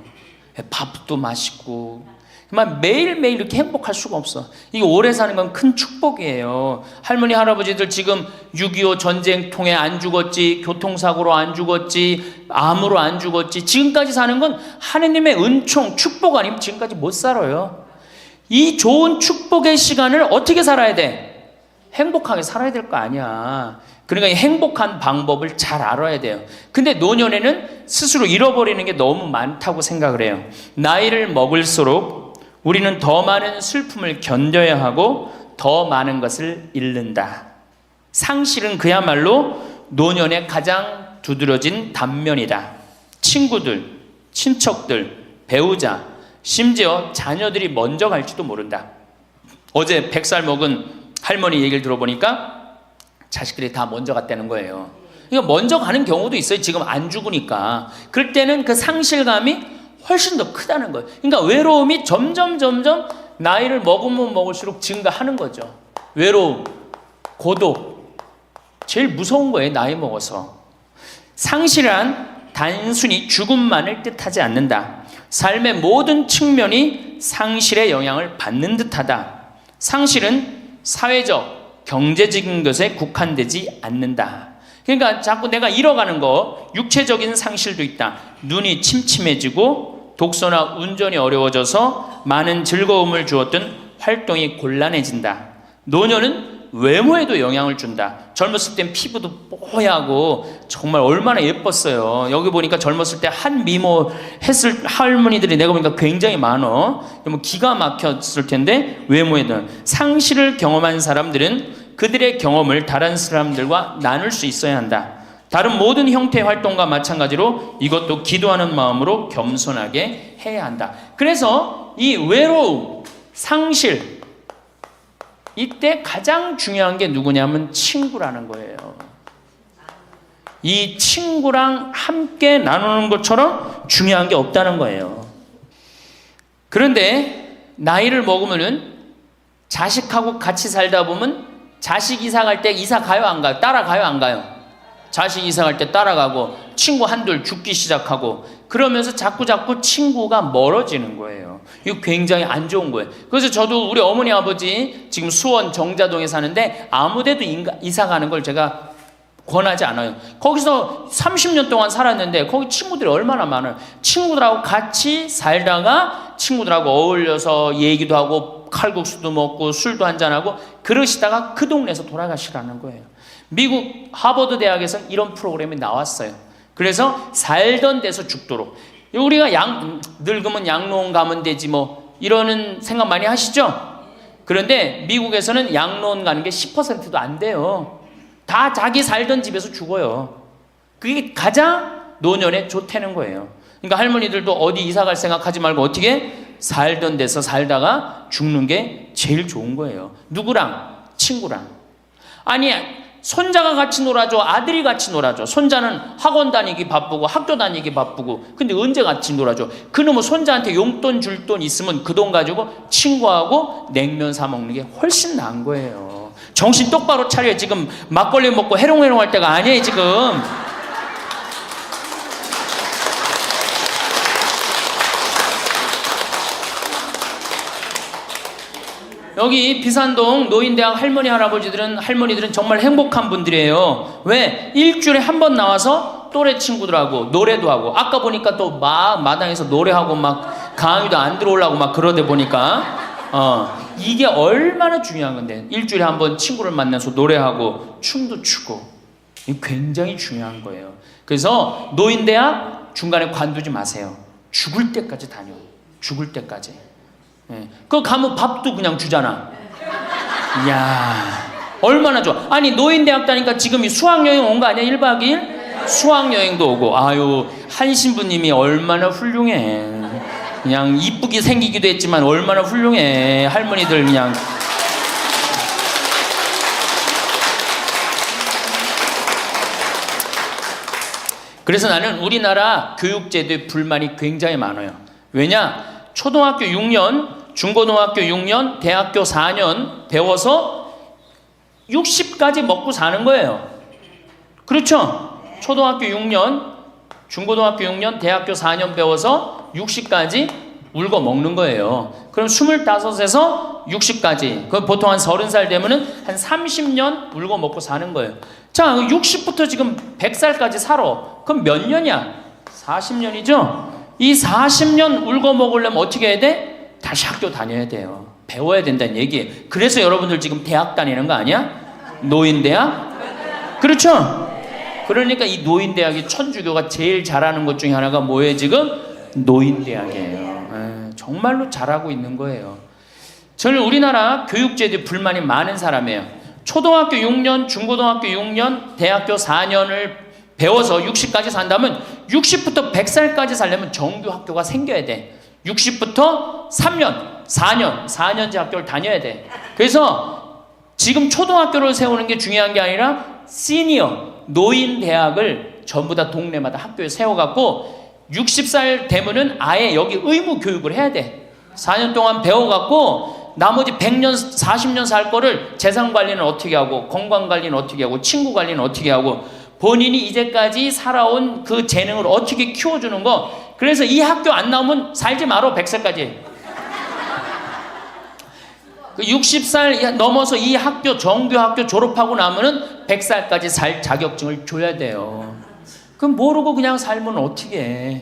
밥도 맛있고 정말 매일매일 이렇게 행복할 수가 없어. 이게 오래 사는 건 큰 축복이에요. 할머니 할아버지들 지금 6.25 전쟁통에 안 죽었지, 교통사고로 안 죽었지, 암으로 안 죽었지, 지금까지 사는 건 하느님의 은총 축복 아니면 지금까지 못 살아요. 이 좋은 축복의 시간을 어떻게 살아야 돼? 행복하게 살아야 될 거 아니야. 그러니까 이 행복한 방법을 잘 알아야 돼요. 근데 노년에는 스스로 잃어버리는 게 너무 많다고 생각을 해요. 나이를 먹을수록 우리는 더 많은 슬픔을 견뎌야 하고 더 많은 것을 잃는다. 상실은 그야말로 노년의 가장 두드러진 단면이다. 친구들, 친척들, 배우자, 심지어 자녀들이 먼저 갈지도 모른다. 어제 100살 먹은 할머니 얘기를 들어보니까 자식들이 다 먼저 갔다는 거예요. 그러니까 먼저 가는 경우도 있어요. 지금 안 죽으니까. 그럴 때는 그 상실감이 훨씬 더 크다는 거예요. 그러니까 외로움이 점점 나이를 먹으면 먹을수록 증가하는 거죠. 외로움, 고독. 제일 무서운 거예요. 나이 먹어서. 상실은 단순히 죽음만을 뜻하지 않는다. 삶의 모든 측면이 상실의 영향을 받는 듯하다. 상실은 사회적, 경제적인 것에 국한되지 않는다. 그러니까 자꾸 내가 잃어가는 거, 육체적인 상실도 있다. 눈이 침침해지고 독서나 운전이 어려워져서 많은 즐거움을 주었던 활동이 곤란해진다. 노년은 외모에도 영향을 준다. 젊었을 땐 피부도 뽀얗고 정말 얼마나 예뻤어요. 여기 보니까 젊었을 때 한 미모 했을 할머니들이 내가 보니까 굉장히 많어. 뭐 기가 막혔을 텐데 외모에도. 상실을 경험한 사람들은 그들의 경험을 다른 사람들과 나눌 수 있어야 한다. 다른 모든 형태의 활동과 마찬가지로 이것도 기도하는 마음으로 겸손하게 해야 한다. 그래서 이 외로움, 상실, 이때 가장 중요한 게 누구냐면 친구라는 거예요. 이 친구랑 함께 나누는 것처럼 중요한 게 없다는 거예요. 그런데 나이를 먹으면은 자식하고 같이 살다 보면 자식 이사 갈 때 이사 가요 안 가요? 따라가요 안 가요? 자식 이사 갈 때 따라가고 친구 한둘 죽기 시작하고 그러면서 자꾸 친구가 멀어지는 거예요. 이거 굉장히 안 좋은 거예요. 그래서 저도 우리 어머니 아버지 지금 수원 정자동에 사는데 아무데도 이사 가는 걸 제가 권하지 않아요. 거기서 30년 동안 살았는데 거기 친구들이 얼마나 많아요. 친구들하고 같이 살다가 친구들하고 어울려서 얘기도 하고 칼국수도 먹고 술도 한잔하고 그러시다가 그 동네에서 돌아가시라는 거예요. 미국 하버드 대학에서 이런 프로그램이 나왔어요. 그래서 살던 데서 죽도록. 우리가 늙으면 양로원 가면 되지 뭐 이러는 생각 많이 하시죠? 그런데 미국에서는 양로원 가는 게 10%도 안 돼요. 다 자기 살던 집에서 죽어요. 그게 가장 노년에 좋다는 거예요. 그러니까 할머니들도 어디 이사 갈 생각하지 말고 어떻게 살던 데서 살다가 죽는 게 제일 좋은 거예요. 누구랑? 친구랑. 아니 손자가 같이 놀아줘, 아들이 같이 놀아줘. 손자는 학원 다니기 바쁘고 학교 다니기 바쁘고 근데 언제 같이 놀아줘? 그놈은 손자한테 용돈 줄 돈 있으면 그 돈 가지고 친구하고 냉면 사 먹는 게 훨씬 나은 거예요. 정신 똑바로 차려. 지금 막걸리 먹고 해롱해롱 할 때가 아니에요 지금. 여기 비산동 노인대학 할머니들은 정말 행복한 분들이에요. 왜? 일주일에 한 번 나와서 또래 친구들하고 노래도 하고 아까 보니까 또 막 마당에서 노래하고 막 강의도 안 들어오려고 막 그러다 보니까 이게 얼마나 중요한 건데 일주일에 한 번 친구를 만나서 노래하고 춤도 추고 이게 굉장히 중요한 거예요. 그래서 노인대학 중간에 관두지 마세요. 죽을 때까지 다녀. 죽을 때까지. 그거 가면 밥도 그냥 주잖아. 이야 얼마나 좋아. 아니 노인대학 다니까 지금 수학여행 온 거 아니야? 1박 2일? 수학여행도 오고. 아유 한 신부님이 얼마나 훌륭해. 그냥 이쁘게 생기기도 했지만 얼마나 훌륭해. 할머니들 그냥. 그래서 나는 우리나라 교육제도에 불만이 굉장히 많아요. 왜냐? 초등학교 6년, 중고등학교 6년, 대학교 4년 배워서 60까지 먹고 사는 거예요. 그렇죠? 초등학교 6년, 중고등학교 6년, 대학교 4년 배워서 60까지 울고 먹는 거예요. 그럼 25에서 60까지. 그 보통 한 30살 되면은 한 30년 울고 먹고 사는 거예요. 자, 60부터 지금 100살까지 살아. 그럼 몇 년이야? 40년이죠? 이 40년 울고 먹으려면 어떻게 해야 돼? 다시 학교 다녀야 돼요. 배워야 된다는 얘기예요. 그래서 여러분들 지금 대학 다니는 거 아니야? 노인대학? 그렇죠? 그러니까 이 노인대학이 천주교가 제일 잘하는 것 중에 하나가 뭐예요 지금? 노인대학이에요. 정말로 잘하고 있는 거예요. 저는 우리나라 교육제도에 불만이 많은 사람이에요. 초등학교 6년, 중고등학교 6년, 대학교 4년을 배워서 60까지 산다면 60부터 100살까지 살려면 정규 학교가 생겨야 돼. 60부터 3년, 4년제 학교를 다녀야 돼. 그래서 지금 초등학교를 세우는 게 중요한 게 아니라 시니어, 노인 대학을 전부 다 동네마다 학교에 세워갖고 60살 되면은 아예 여기 의무 교육을 해야 돼. 4년 동안 배워갖고 나머지 100년, 40년 살 거를 재산 관리는 어떻게 하고, 건강 관리는 어떻게 하고, 친구 관리는 어떻게 하고, 본인이 이제까지 살아온 그 재능을 어떻게 키워주는 거. 그래서 이 학교 안 나오면 살지 말어, 100살까지. 60살 넘어서 이 학교, 정규 학교 졸업하고 나면은 100살까지 살 자격증을 줘야 돼요. 그럼 모르고 그냥 살면 어떻게 해.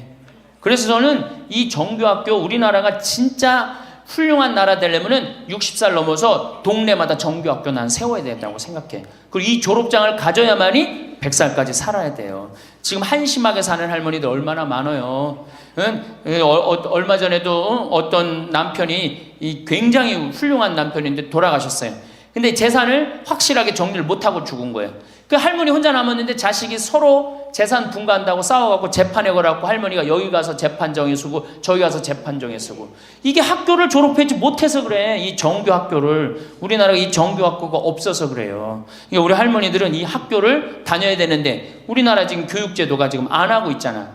그래서 저는 이 정규학교, 우리나라가 진짜 훌륭한 나라 되려면은 60살 넘어서 동네마다 정규학교 난 세워야 된다고 생각해. 그리고 이 졸업장을 가져야만이 100살까지 살아야 돼요. 지금 한심하게 사는 할머니들 얼마나 많아요. 얼마 전에도 어떤 남편이 굉장히 훌륭한 남편인데 돌아가셨어요. 근데 재산을 확실하게 정리를 못하고 죽은 거예요. 그 할머니 혼자 남았는데 자식이 서로 재산 분가한다고 싸워갖고 재판에 걸어갖고 할머니가 여기 가서 재판정에 서고 저기 가서 재판정에 서고. 이게 학교를 졸업하지 못해서 그래. 이 정규 학교를. 우리나라가 이 정규 학교가 없어서 그래요. 그러니까 우리 할머니들은 이 학교를 다녀야 되는데 우리나라 지금 교육제도가 지금 안 하고 있잖아.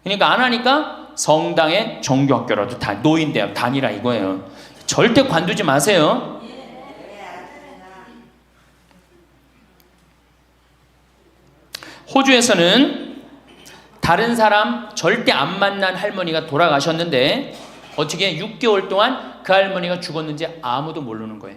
그러니까 안 하니까 성당의 정규 학교라도 다 노인대학 다니라 이거예요. 절대 관두지 마세요. 호주에서는 다른 사람 절대 안 만난 할머니가 돌아가셨는데 어떻게 6개월 동안 그 할머니가 죽었는지 아무도 모르는 거예요.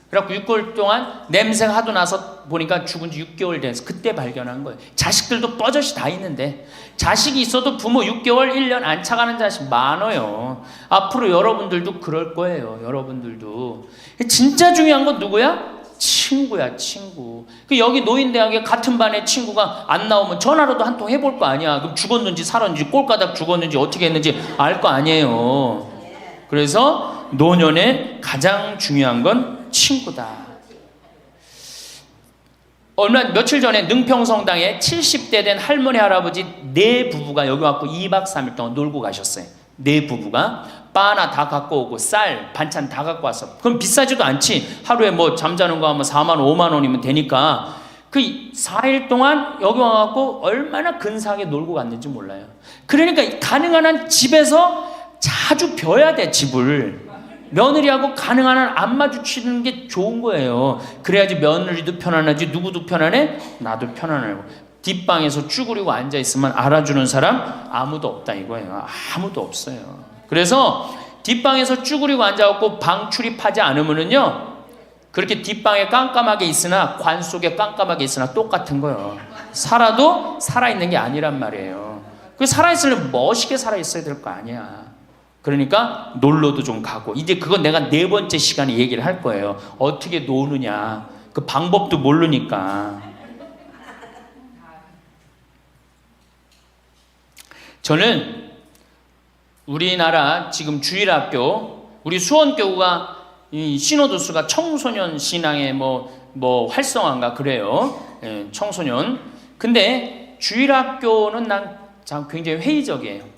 그래갖고 6개월 동안 냄새가 하도 나서 보니까 죽은 지 6개월 돼서 그때 발견한 거예요. 자식들도 뻐젓이 다 있는데 자식이 있어도 부모 6개월, 1년 안 차가는 자식 많아요. 앞으로 여러분들도 그럴 거예요. 여러분들도. 진짜 중요한 건 누구야? 친구야, 친구. 여기 노인대학에 같은 반에 친구가 안 나오면 전화로도 한 통 해볼 거 아니야. 그럼 죽었는지 살았는지 꼴가닥 죽었는지 어떻게 했는지 알 거 아니에요. 그래서 노년에 가장 중요한 건 친구다. 며칠 전에 능평성당에 70대 된 할머니 할아버지 네 부부가 여기 와서 2박 3일 동안 놀고 가셨어요. 네 부부가 바나 다 갖고 오고 쌀, 반찬 다 갖고 왔어. 그럼 비싸지도 않지. 하루에 뭐 잠자는 거 하면 4만 원, 5만 원이면 되니까 그 4일 동안 여기 와갖고 얼마나 근사하게 놀고 갔는지 몰라요. 그러니까 가능한 한 집에서 자주 벼야 돼, 집을. 며느리하고 가능한 한 안 마주치는 게 좋은 거예요. 그래야지 며느리도 편안하지, 누구도 편안해? 나도 편안하고. 뒷방에서 쭈그리고 앉아있으면 알아주는 사람 아무도 없다 이거예요. 아무도 없어요. 그래서 뒷방에서 쭈그리고 앉아갖고 방 출입하지 않으면은요, 그렇게 뒷방에 깜깜하게 있으나 관 속에 깜깜하게 있으나 똑같은 거예요. 살아도 살아있는 게 아니란 말이에요. 그 살아있으려면 멋있게 살아있어야 될 거 아니야. 그러니까 놀러도 좀 가고. 이제 그건 내가 4번째 시간에 얘기를 할 거예요. 어떻게 노느냐. 그 방법도 모르니까. 저는 우리나라 지금 주일학교, 우리 수원교구가 이 신호도수가 청소년 신앙의 뭐 활성화인가 그래요. 예, 청소년. 근데 주일학교는 난 굉장히 회의적이에요.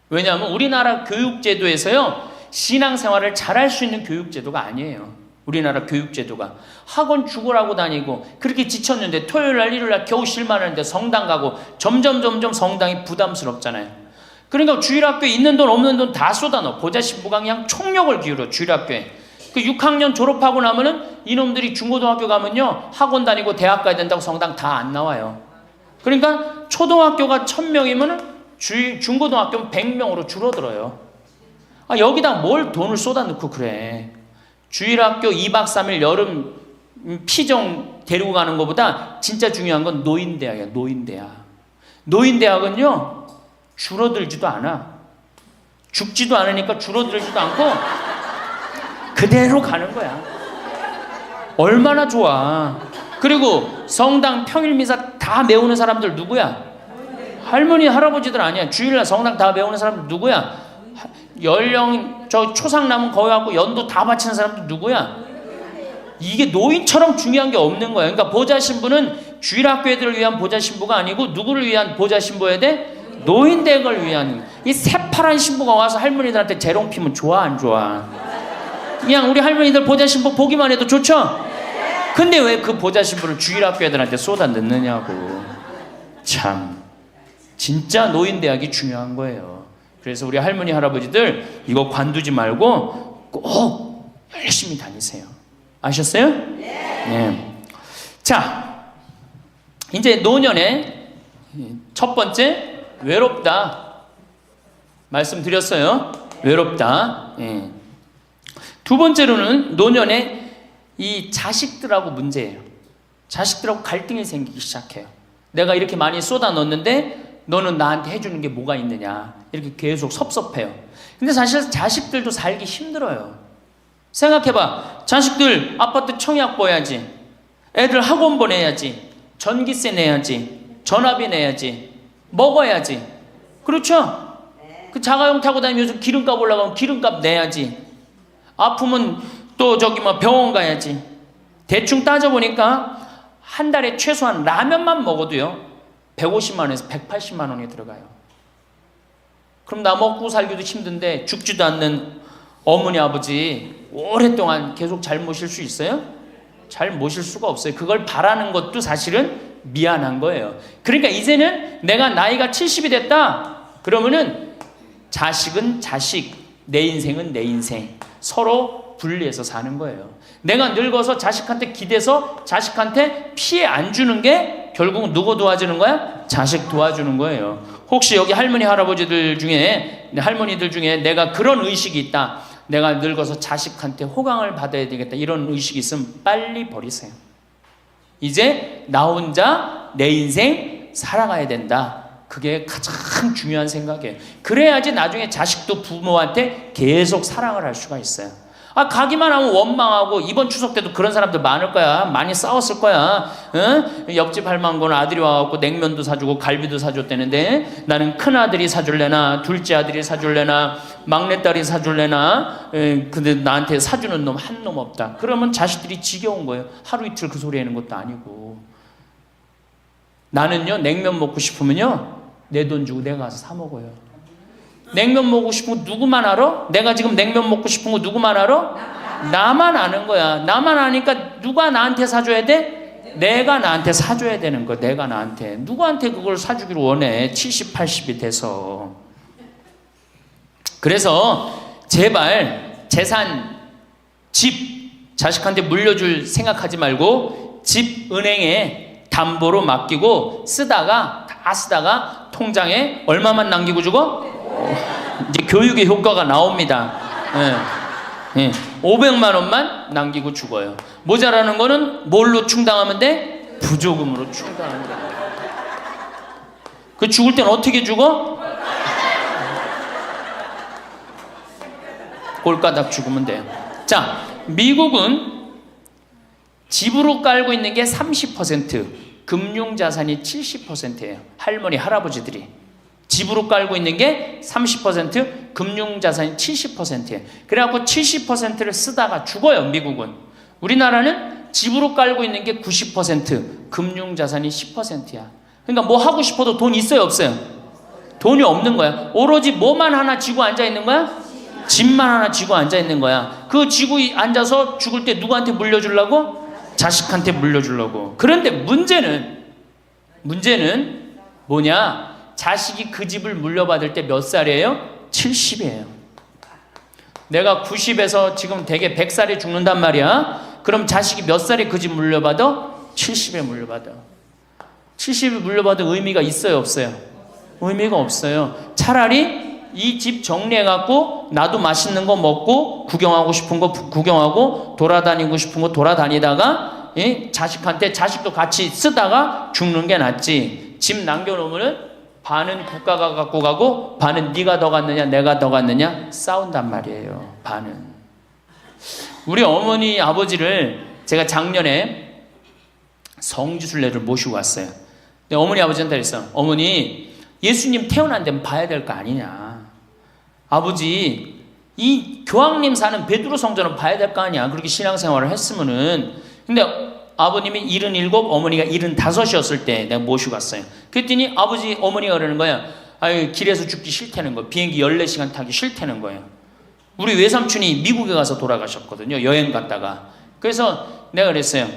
왜냐하면 우리나라 교육제도에서요, 신앙생활을 잘할 수 있는 교육제도가 아니에요. 우리나라 교육제도가. 학원 죽으라고 다니고 그렇게 지쳤는데 토요일날 일요일날 겨우 쉴만하는데 성당 가고 점점 성당이 부담스럽잖아요. 그러니까 주일학교에 있는 돈 없는 돈 다 쏟아넣어. 보자신부강양 총력을 기울여 주일학교에. 그 6학년 졸업하고 나면은 이놈들이 중고등학교 가면요 학원 다니고 대학 가야 된다고 성당 다 안 나와요. 그러니까 초등학교가 1000명이면 중고등학교는 100명으로 줄어들어요. 여기다 뭘 돈을 쏟아넣고 그래. 주일학교 2박 3일 여름 피정 데리고 가는 것보다 진짜 중요한 건 노인대학이야. 노인대학은요 줄어들지도 않아. 죽지도 않으니까 줄어들지도 않고 그대로 가는 거야. 얼마나 좋아. 그리고 성당 평일미사 다 메우는 사람들 누구야? 할머니 할아버지들 아니야. 주일날 성당 다 메우는 사람들 누구야? 연령 저 초상 남은 거기 갖고 연도 다 바치는 사람들 누구야? 이게 노인처럼 중요한 게 없는 거야. 그러니까 보좌 신부는 주일학교 애들을 위한 보좌 신부가 아니고 누구를 위한 보좌 신부여야 돼? 노인댁을 위한. 이 새파란 신부가 와서 할머니들한테 재롱 피면 좋아 안 좋아? 그냥 우리 할머니들 보좌 신부 보기만 해도 좋죠? 근데 왜 그 보좌 신부를 주일학교 애들한테 쏟아 넣느냐고. 참 진짜 노인대학이 중요한 거예요. 그래서 우리 할머니 할아버지들 이거 관두지 말고 꼭 열심히 다니세요. 아셨어요? 네. 자, 이제 노년의 첫 번째 외롭다 말씀드렸어요. 외롭다. 네. 두 번째로는 노년에 이 자식들하고 문제예요. 자식들하고 갈등이 생기기 시작해요. 내가 이렇게 많이 쏟아 넣었는데 너는 나한테 해주는 게 뭐가 있느냐, 이렇게 계속 섭섭해요. 근데 사실 자식들도 살기 힘들어요. 생각해봐. 자식들 아파트 청약 보야지, 애들 학원 보내야지, 전기세 내야지, 전화비 내야지, 먹어야지. 그렇죠? 그 자가용 타고 다니면 요즘 기름값 올라가면 기름값 내야지. 아프면 또 저기 뭐 병원 가야지. 대충 따져보니까 한 달에 최소한 라면만 먹어도요 150만 원에서 180만 원이 들어가요. 그럼 나 먹고 살기도 힘든데 죽지도 않는 어머니 아버지 오랫동안 계속 잘 모실 수 있어요? 잘 모실 수가 없어요. 그걸 바라는 것도 사실은 미안한 거예요. 그러니까 이제는 내가 나이가 70이 됐다 그러면은 자식은 자식, 내 인생은 내 인생, 서로 분리해서 사는 거예요. 내가 늙어서 자식한테 기대서 자식한테 피해 안 주는 게 결국은 누구 도와주는 거야? 자식 도와주는 거예요. 혹시 여기 할머니 할아버지들 중에, 할머니들 중에 내가 그런 의식이 있다, 내가 늙어서 자식한테 호강을 받아야 되겠다, 이런 의식이 있으면 빨리 버리세요. 이제 나 혼자 내 인생 살아가야 된다. 그게 가장 중요한 생각이에요. 그래야지 나중에 자식도 부모한테 계속 사랑을 할 수가 있어요. 가기만 하면 원망하고, 이번 추석 때도 그런 사람들 많을 거야. 많이 싸웠을 거야. 응? 옆집 할망구는 아들이 와갖고 냉면도 사주고 갈비도 사줬다는데 나는 큰아들이 사줄래나 둘째 아들이 사줄래나 막내딸이 사줄래나, 근데 나한테 사주는 놈 한 놈 없다. 그러면 자식들이 지겨운 거예요. 하루 이틀 그 소리 하는 것도 아니고. 나는요 냉면 먹고 싶으면요 내 돈 주고 내가 가서 사 먹어요. 냉면 먹고 싶은 거 누구만 알아? 내가 지금 냉면 먹고 싶은 거 누구만 알아? 나만 아는 거야. 나만 아니까 누가 나한테 사줘야 돼? 내가 나한테 사줘야 되는 거야. 내가 나한테. 누구한테 그걸 사주기를 원해? 70, 80이 돼서. 그래서 제발 재산, 집 자식한테 물려줄 생각하지 말고 집 은행에 담보로 맡기고 다 쓰다가 통장에 얼마만 남기고 주고? 이제 교육의 효과가 나옵니다. 500만 원만 남기고 죽어요. 모자라는 거는 뭘로 충당하면 돼? 부조금으로 충당하면 돼. 그 죽을 땐 어떻게 죽어? 꼴가닥 죽으면 돼요. 자, 미국은 집으로 깔고 있는 게 30%, 금융자산이 70%예요. 할머니, 할아버지들이. 집으로 깔고 있는 게 30%, 금융자산이 70%예요. 그래갖고 70%를 쓰다가 죽어요, 미국은. 우리나라는 집으로 깔고 있는 게 90%, 금융자산이 10%야. 그러니까 뭐 하고 싶어도 돈 있어요, 없어요? 돈이 없는 거야. 오로지 뭐만 하나 쥐고 앉아 있는 거야? 집만 하나 쥐고 앉아 있는 거야. 그 쥐고 앉아서 죽을 때 누구한테 물려주려고? 자식한테 물려주려고. 그런데 문제는 뭐냐? 자식이 그 집을 물려받을 때 몇 살이에요? 70이에요. 내가 90에서 지금 대개 100살에 죽는단 말이야. 그럼 자식이 몇 살에 그 집 물려받아? 70에 물려받아. 70을 물려받은 의미가 있어요, 없어요? 의미가 없어요. 차라리 이 집 정리해갖고 나도 맛있는 거 먹고 구경하고 싶은 거 구경하고 돌아다니고 싶은 거 돌아다니다가 자식한테 자식도 같이 쓰다가 죽는 게 낫지. 집 남겨놓으면은 반은 국가가 갖고 가고 반은 네가 더 갖느냐 내가 더 갖느냐 싸운단 말이에요. 반은. 우리 어머니 아버지를 제가 작년에 성지순례를 모시고 왔어요. 근데 어머니 아버지한테 그랬어. 어머니 예수님 태어난 데는 봐야 될 거 아니냐. 아버지 이 교황님 사는 베드로 성전은 봐야 될 거 아니야. 그렇게 신앙생활을 했으면은. 근데 아버님이 77, 어머니가 75이었을 때 내가 모시고 갔어요. 그랬더니 아버지 어머니가 그러는 거야. 아유 길에서 죽기 싫다는 거야. 비행기 14시간 타기 싫다는 거예요. 우리 외삼촌이 미국에 가서 돌아가셨거든요. 여행 갔다가. 그래서 내가 그랬어요.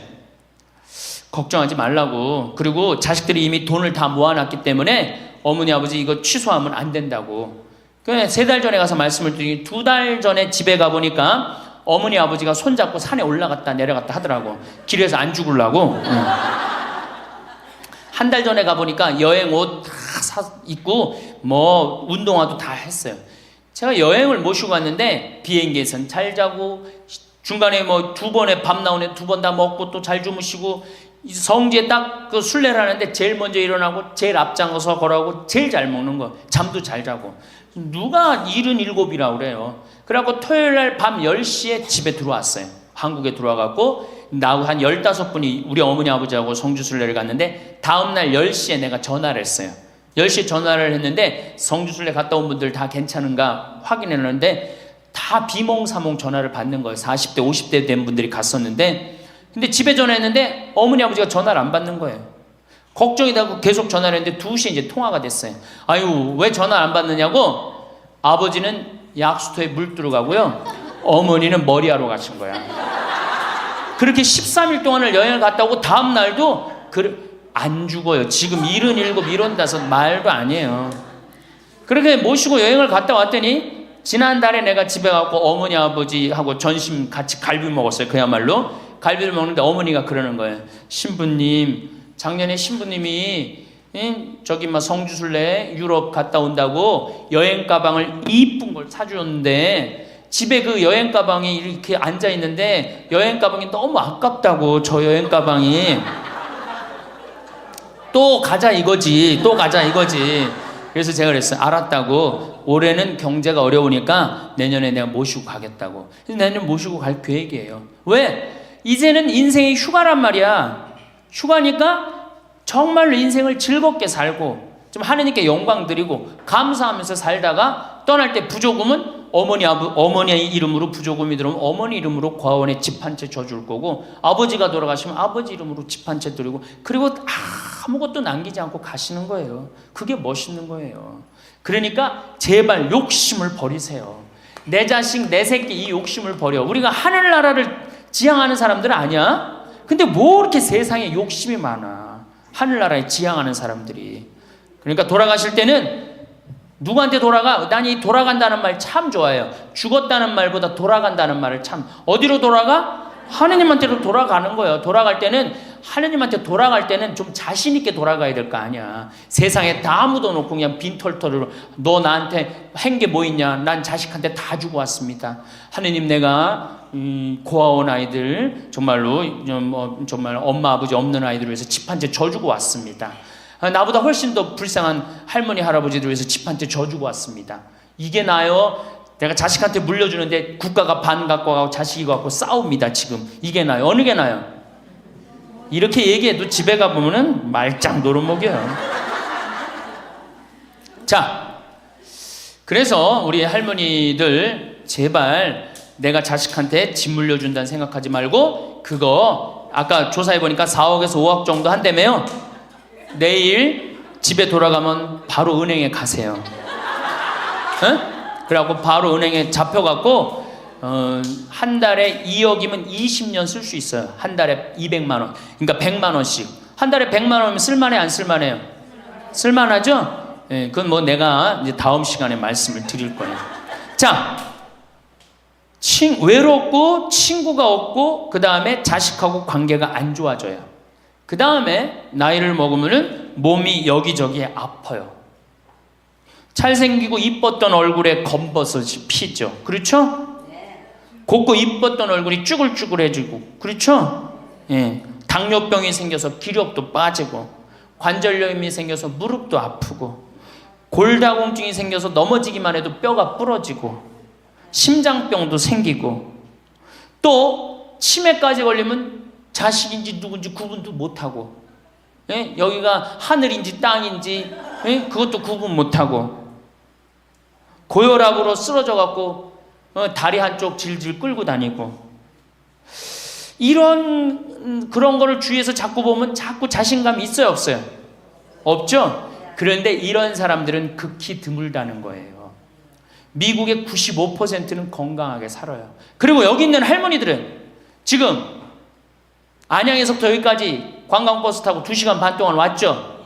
걱정하지 말라고. 그리고 자식들이 이미 돈을 다 모아놨기 때문에 어머니 아버지 이거 취소하면 안 된다고. 그래 3달 전에 가서 말씀을 드리니 2달 전에 집에 가보니까 어머니 아버지가 손잡고 산에 올라갔다 내려갔다 하더라고. 길에서 안 죽으려고. 한 달 전에 가보니까 여행 옷 다 입고 뭐 운동화도 다 했어요. 제가 여행을 모시고 갔는데 비행기에선 잘 자고 중간에 뭐 2번에 밥 나오네 2번 다 먹고 또 잘 주무시고 성지에 딱 그 순례를 하는데 제일 먼저 일어나고 제일 앞장서서 걸어가고 제일 잘 먹는 거 잠도 잘 자고 누가 77이라고 그래요. 그래갖고 토요일날 밤 10시에 집에 들어왔어요. 한국에 들어와갖고 나하고 한 15분이 우리 어머니 아버지하고 성주순례를 갔는데 다음날 10시에 내가 전화를 했어요. 10시에 전화를 했는데 성주순례 갔다 온 분들 다 괜찮은가 확인했는데 다 비몽사몽 전화를 받는 거예요. 40대 50대 된 분들이 갔었는데 근데 집에 전화했는데 어머니 아버지가 전화를 안 받는 거예요. 걱정이 되고 계속 전화를 했는데 2시에 이제 통화가 됐어요. 아유 왜 전화 안 받느냐고. 아버지는 약수터에 물 들어가고요. 어머니는 머리하러 가신 거야. 그렇게 13일 동안을 여행을 갔다 오고 다음 날도 안 죽어요. 지금 77, 75 말도 아니에요. 그렇게 모시고 여행을 갔다 왔더니 지난달에 내가 집에 가고 어머니 아버지하고 점심 같이 갈비 먹었어요. 그야말로 갈비를 먹는데 어머니가 그러는 거예요. 신부님 작년에 신부님이 저기 막 성주순례 유럽 갔다 온다고 여행 가방을 이쁜 걸 사주었는데 집에 그 여행 가방이 이렇게 앉아 있는데 여행 가방이 너무 아깝다고. 저 여행 가방이 또 가자 이거지. 또 가자 이거지. 그래서 제가 그랬어요. 알았다고. 올해는 경제가 어려우니까 내년에 내가 모시고 가겠다고. 그래서 내년 모시고 갈 계획이에요. 왜? 이제는 인생이 휴가란 말이야. 휴가니까 정말로 인생을 즐겁게 살고 좀 하느님께 영광 드리고 감사하면서 살다가 떠날 때 부조금은 어머니의 이름으로 부조금이 들어오면 어머니 이름으로 과원에 집 한 채 줘줄 거고 아버지가 돌아가시면 아버지 이름으로 집 한 채 드리고 그리고 아무것도 남기지 않고 가시는 거예요. 그게 멋있는 거예요. 그러니까 제발 욕심을 버리세요. 내 자식 내 새끼 이 욕심을 버려. 우리가 하늘나라를 지향하는 사람들은 아니야. 근데 뭐 이렇게 세상에 욕심이 많아. 하늘나라에 지향하는 사람들이. 그러니까 돌아가실 때는 누구한테 돌아가? 난 이 돌아간다는 말 참 좋아해요. 죽었다는 말보다 돌아간다는 말을 참. 어디로 돌아가? 하느님한테로 돌아가는 거예요. 돌아갈 때는 하느님한테 돌아갈 때는 좀 자신 있게 돌아가야 될 거 아니야. 세상에 다 묻어놓고 그냥 빈털터리로 너 나한테 한 게 뭐 있냐? 난 자식한테 다 주고 왔습니다. 하느님 내가 고아원 아이들 정말로 정말 엄마 아버지 없는 아이들을 위해서 집 한 채 져주고 왔습니다. 나보다 훨씬 더 불쌍한 할머니 할아버지들 위해서 집 한 채 져주고 왔습니다. 이게 나요? 내가 자식한테 물려주는데 국가가 반 갖고 가고 자식이 갖고 싸웁니다. 지금 이게 나요? 어느 게 나요? 이렇게 얘기해도 집에 가보면은 말짱 노름목이에요. 자, 그래서 우리 할머니들 제발 내가 자식한테 집 물려준다는 생각하지 말고 그거 아까 조사해보니까 4억에서 5억 정도 한다며요. 내일 집에 돌아가면 바로 은행에 가세요. 응? 그래갖고 바로 은행에 잡혀갖고 한 달에 2억이면 20년 쓸 수 있어요. 한 달에 200만 원. 그러니까 100만 원씩. 한 달에 100만 원이면 쓸만해 안 쓸만해요? 쓸만하죠? 예, 그건 뭐 내가 이제 다음 시간에 말씀을 드릴 거예요. 자, 외롭고 친구가 없고 그 다음에 자식하고 관계가 안 좋아져요. 그 다음에 나이를 먹으면은 몸이 여기저기에 아파요. 잘생기고 이뻤던 얼굴에 검버섯이 피죠. 그렇죠? 곱고 이뻤던 얼굴이 쭈글쭈글해지고, 그렇죠? 예. 당뇨병이 생겨서 기력도 빠지고, 관절염이 생겨서 무릎도 아프고, 골다공증이 생겨서 넘어지기만 해도 뼈가 부러지고, 심장병도 생기고, 또 치매까지 걸리면 자식인지 누군지 구분도 못하고, 예? 여기가 하늘인지 땅인지, 예? 그것도 구분 못하고, 고혈압으로 쓰러져 갖고 다리 한쪽 질질 끌고 다니고, 이런 그런 거를 주위에서 자꾸 보면 자꾸 자신감이 있어요, 없어요? 없죠? 그런데 이런 사람들은 극히 드물다는 거예요. 미국의 95%는 건강하게 살아요. 그리고 여기 있는 할머니들은 지금 안양에서부터 여기까지 관광버스 타고 2시간 반 동안 왔죠?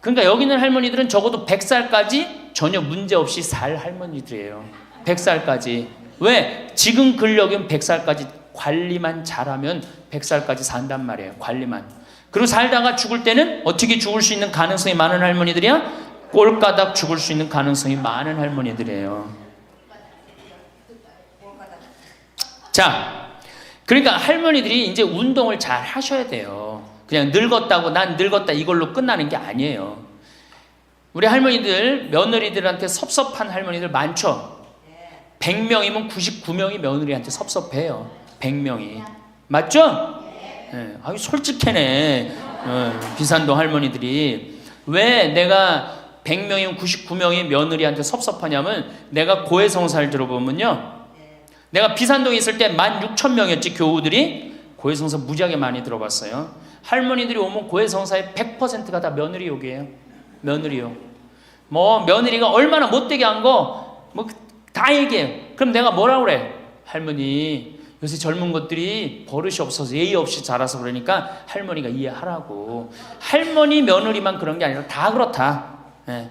그러니까 여기 있는 할머니들은 적어도 100살까지 전혀 문제없이 살 할머니들이에요. 100살까지. 왜? 지금 근력은 100살까지 관리만 잘하면 100살까지 산단 말이에요. 관리만. 그리고 살다가 죽을 때는 어떻게 죽을 수 있는 가능성이 많은 할머니들이야? 꼴까닥 죽을 수 있는 가능성이 많은 할머니들이에요. 자, 그러니까 할머니들이 이제 운동을 잘 하셔야 돼요. 그냥 늙었다고 난 늙었다 이걸로 끝나는 게 아니에요. 우리 할머니들, 며느리들한테 섭섭한 할머니들 많죠? 100명이면 99명이 며느리한테 섭섭해요. 100명이. 맞죠? 네. 아유, 솔직해네. 비산동 할머니들이. 왜 내가 100명이면 99명이 며느리한테 섭섭하냐면, 내가 고해성사를 들어보면요, 내가 비산동에 있을 때 16,000명이었지, 교우들이. 고해성사 무지하게 많이 들어봤어요. 할머니들이 오면 고해성사의 100%가 다 며느리 욕이에요. 며느리 욕. 뭐 며느리가 얼마나 못되게 한 거 뭐 다 얘기해요. 그럼 내가 뭐라고 그래? 할머니, 요새 젊은 것들이 버릇이 없어서 예의 없이 자라서 그러니까 할머니가 이해하라고. 할머니 며느리만 그런 게 아니라 다 그렇다. 예.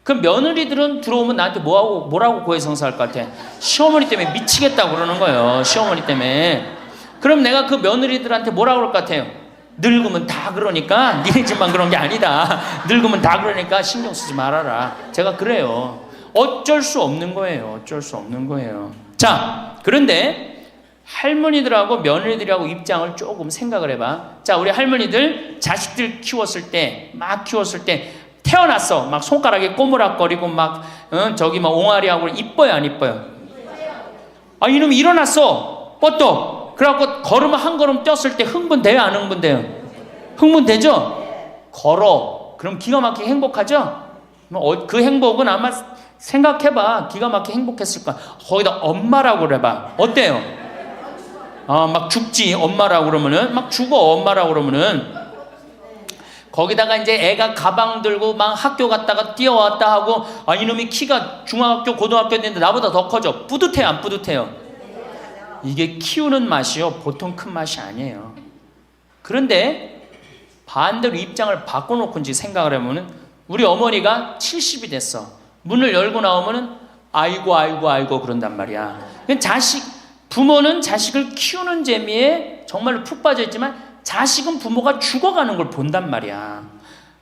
그럼 며느리들은 들어오면 나한테 뭐라고 고해성사할 것 같아? 시어머니 때문에 미치겠다고 그러는 거예요. 시어머니 때문에. 그럼 내가 그 며느리들한테 뭐라고 그럴 것 같아요? 늙으면 다 그러니까, 니네 집만 그런 게 아니다. 늙으면 다 그러니까 신경 쓰지 말아라. 제가 그래요. 어쩔 수 없는 거예요. 어쩔 수 없는 거예요. 자, 그런데 할머니들하고 며느리들하고 입장을 조금 생각을 해봐. 자, 우리 할머니들 자식들 키웠을 때, 막 키웠을 때 태어났어. 막 손가락에 꼬무락거리고 막 저기 막 옹알이하고 이뻐요, 안 이뻐요? 아, 이놈이 일어났어. 뻗떡. 그래갖고 걸으면 한 걸음 뛰었을 때 흥분돼요, 안 흥분돼요? 흥분되죠? 걸어. 그럼 기가 막히게 행복하죠? 그 행복은 아마 생각해봐. 기가 막히게 행복했을 거야. 거기다 엄마라고 그래봐. 어때요? 막 죽지, 엄마라고 그러면은. 막 죽어, 엄마라고 그러면은. 거기다가 이제 애가 가방 들고 막 학교 갔다가 뛰어왔다 하고, 아, 이놈이 키가 중학교, 고등학교 됐는데 나보다 더 커져. 뿌듯해요, 안 뿌듯해요? 이게 키우는 맛이요, 보통 큰 맛이 아니에요. 그런데 반대로 입장을 바꿔놓고 이제 생각을 해보면, 우리 어머니가 70이 됐어. 문을 열고 나오면은 아이고 그런단 말이야. 부모는 자식을 키우는 재미에 정말로 푹 빠져있지만, 자식은 부모가 죽어가는 걸 본단 말이야.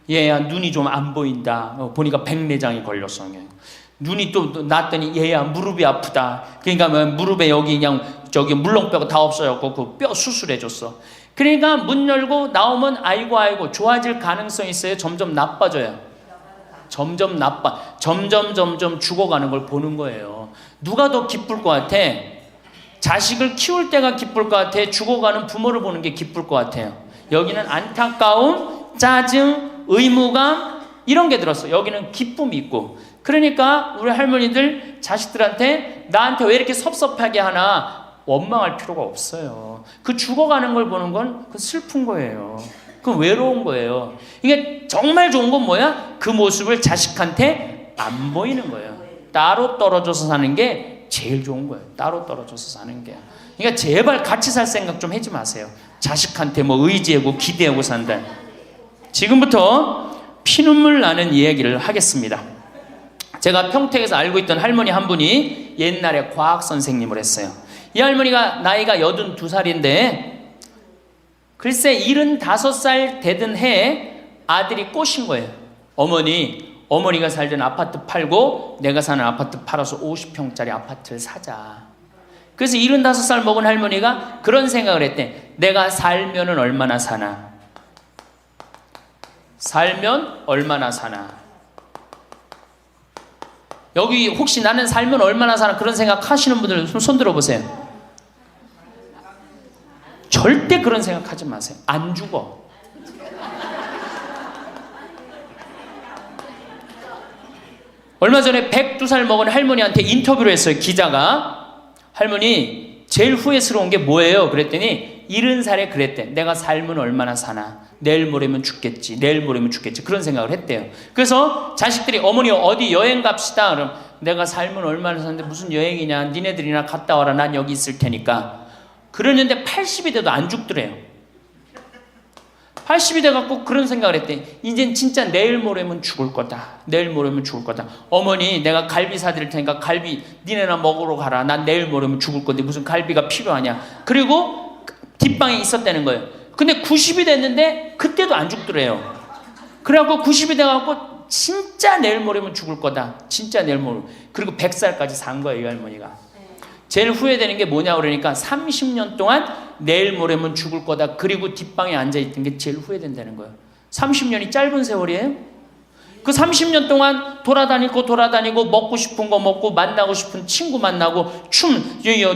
얘야 눈이 좀 안 보인다. 보니까 백내장이 걸렸어. 눈이 또 났더니 얘야 무릎이 아프다. 그러니까 무릎에 여기 그냥 저기 물렁뼈가 다 없어졌고 그 뼈 수술해줬어. 그러니까 문 열고 나오면 아이고 좋아질 가능성이 있어요? 점점 나빠져요? 점점 죽어가는 걸 보는 거예요. 누가 더 기쁠 것 같아? 자식을 키울 때가 기쁠 것 같아? 죽어가는 부모를 보는 게 기쁠 것 같아요? 여기는 안타까움, 짜증, 의무감 이런 게 들었어. 여기는 기쁨이 있고. 그러니까 우리 할머니들 자식들한테 나한테 왜 이렇게 섭섭하게 하나 원망할 필요가 없어요. 그 죽어가는 걸 보는 건 그 슬픈 거예요. 그 외로운 거예요. 이게 정말 좋은 건 뭐야? 그 모습을 자식한테 안 보이는 거예요. 따로 떨어져서 사는 게 제일 좋은 거예요. 따로 떨어져서 사는 게. 그러니까 제발 같이 살 생각 좀 하지 마세요. 자식한테 뭐 의지하고 기대하고 산다. 지금부터 피눈물 나는 이야기를 하겠습니다. 제가 평택에서 알고 있던 할머니 한 분이 옛날에 과학 선생님을 했어요. 이 할머니가 나이가 82살인데 글쎄 75살 되던 해에 아들이 꼬신 거예요. 어머니가 살던 아파트 팔고 내가 사는 아파트 팔아서 50평짜리 아파트를 사자. 그래서 75살 먹은 할머니가 그런 생각을 했대. 내가 살면은 얼마나 사나. 살면 얼마나 사나. 여기 혹시 나는 살면 얼마나 사나 그런 생각 하시는 분들 손 들어보세요. 절대 그런 생각하지 마세요. 안 죽어. 얼마 전에 102살 먹은 할머니한테 인터뷰를 했어요. 기자가. 할머니 제일 후회스러운 게 뭐예요? 그랬더니 70살에 그랬대. 내가 살면 얼마나 사나. 내일 모레면 죽겠지. 내일 모레면 죽겠지. 그런 생각을 했대요. 그래서 자식들이 어머니 어디 여행 갑시다. 그럼 내가 살면 얼마나 사는데 무슨 여행이냐. 니네들이나 갔다 와라. 난 여기 있을 테니까. 그러는데 80이 돼도 안 죽더래요. 80이 돼갖고 그런 생각을 했대. 이젠 진짜 내일 모레면 죽을 거다. 내일 모레면 죽을 거다. 어머니 내가 갈비 사드릴 테니까 갈비 니네나 먹으러 가라. 난 내일 모레면 죽을 건데 무슨 갈비가 필요하냐. 그리고 뒷방에 있었다는 거예요. 근데 90이 됐는데 그때도 안 죽더래요. 그래갖고 90이 돼갖고 진짜 내일 모레면 죽을 거다. 진짜 내일 모레. 그리고 100살까지 산 거예요. 이 할머니가. 제일 후회되는 게 뭐냐 그러니까 30년 동안 내일 모레면 죽을 거다. 그리고 뒷방에 앉아있던 게 제일 후회된다는 거예요. 30년이 짧은 세월이에요. 그 30년 동안 돌아다니고 먹고 싶은 거 먹고 만나고 싶은 친구 만나고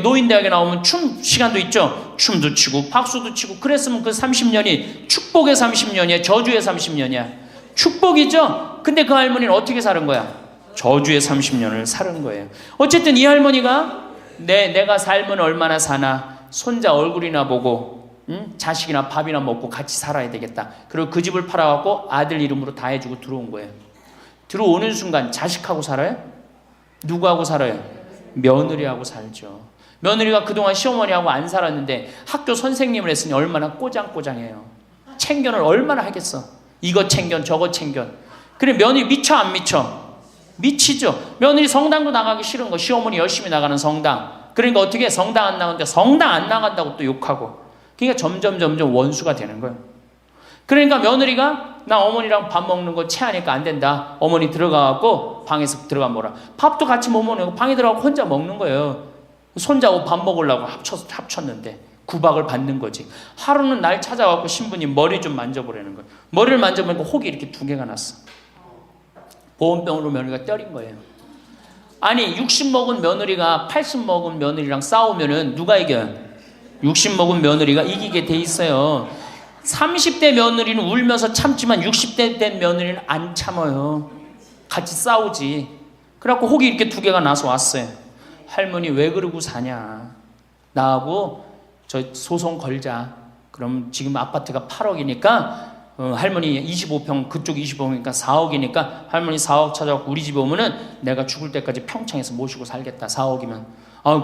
노인대학에 나오면 춤 시간도 있죠. 춤도 추고 박수도 치고 그랬으면 그 30년이 축복의 30년이야. 저주의 30년이야. 축복이죠. 근데 그 할머니는 어떻게 사는 거야? 저주의 30년을 사는 거예요. 어쨌든 이 할머니가 내가 살면 얼마나 사나. 손자 얼굴이나 보고 자식이나 밥이나 먹고 같이 살아야 되겠다. 그리고 그 집을 팔아갖고 아들 이름으로 다 해주고 들어온 거예요. 들어오는 순간 자식하고 살아요? 누구하고 살아요? 며느리하고 살죠. 며느리가 그동안 시어머니하고 안 살았는데 학교 선생님을 했으니 얼마나 꼬장꼬장해요. 챙견을 얼마나 하겠어. 이거 챙견 저거 챙견. 그래 며느리 미쳐 안 미쳐? 미치죠. 며느리 성당도 나가기 싫은 거. 시어머니 열심히 나가는 성당. 그러니까 어떻게 성당 안 나가는데 성당 안 나간다고 또 욕하고. 그러니까 점점 원수가 되는 거예요. 그러니까 며느리가 나 어머니랑 밥 먹는 거 체하니까 안 된다. 어머니 들어가갖고 방에서 들어가 먹어라. 밥도 같이 못 먹는 거 방에 들어가고 혼자 먹는 거예요. 손자하고 밥 먹으려고 합쳤는데 구박을 받는 거지. 하루는 날 찾아갖고 신부님 머리 좀 만져보라는 거예요. 머리를 만져보니까 혹이 이렇게 2개가 났어. 보온병으로 며느리가 때린 거예요. 아니 60 먹은 며느리가 80 먹은 며느리랑 싸우면은 누가 이겨요? 60 먹은 며느리가 이기게 돼 있어요. 30대 며느리는 울면서 참지만 60대 된 며느리는 안 참아요. 같이 싸우지. 그래갖고 혹이 이렇게 2개가 나서 왔어요. 할머니 왜 그러고 사냐. 나하고 저 소송 걸자. 그럼 지금 아파트가 8억이니까 할머니 25평 그쪽 25평이니까 4억이니까 할머니 4억 찾아갖고 우리 집에 오면은 내가 죽을 때까지 평창에서 모시고 살겠다. 4억이면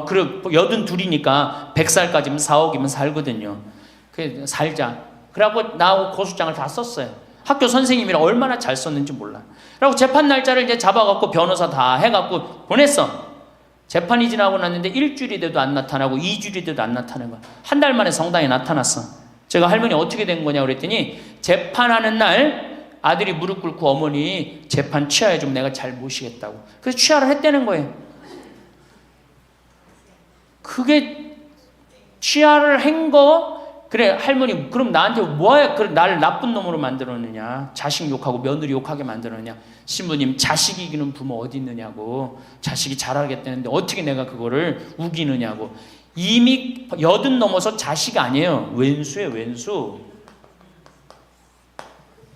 그래 82이니까 100살까지면 4억이면 살거든요. 그래 살자. 그래갖고 나하고 고소장을 다 썼어요. 학교 선생님이라 얼마나 잘 썼는지 몰라. 그래갖고 재판 날짜를 이제 잡아갖고 변호사 다 해갖고 보냈어. 재판이 지나고 났는데 일주일이 돼도 안 나타나고 2주일이 돼도 안 나타나는 거야. 한 달 만에 성당에 나타났어. 제가 할머니 어떻게 된 거냐 그랬더니 재판하는 날 아들이 무릎 꿇고 어머니 재판 취하해 좀 내가 잘 모시겠다고. 그래서 취하를 했다는 거예요. 그게 취하를 한 거. 그래 할머니 그럼 나한테 뭐야 나를 나쁜 놈으로 만들었느냐. 자식 욕하고 며느리 욕하게 만들었느냐. 신부님 자식 이기는 부모 어디 있느냐고. 자식이 잘하겠다는데 어떻게 내가 그거를 우기느냐고. 이미 80 넘어서 자식 아니에요. 왼수예요 왼수.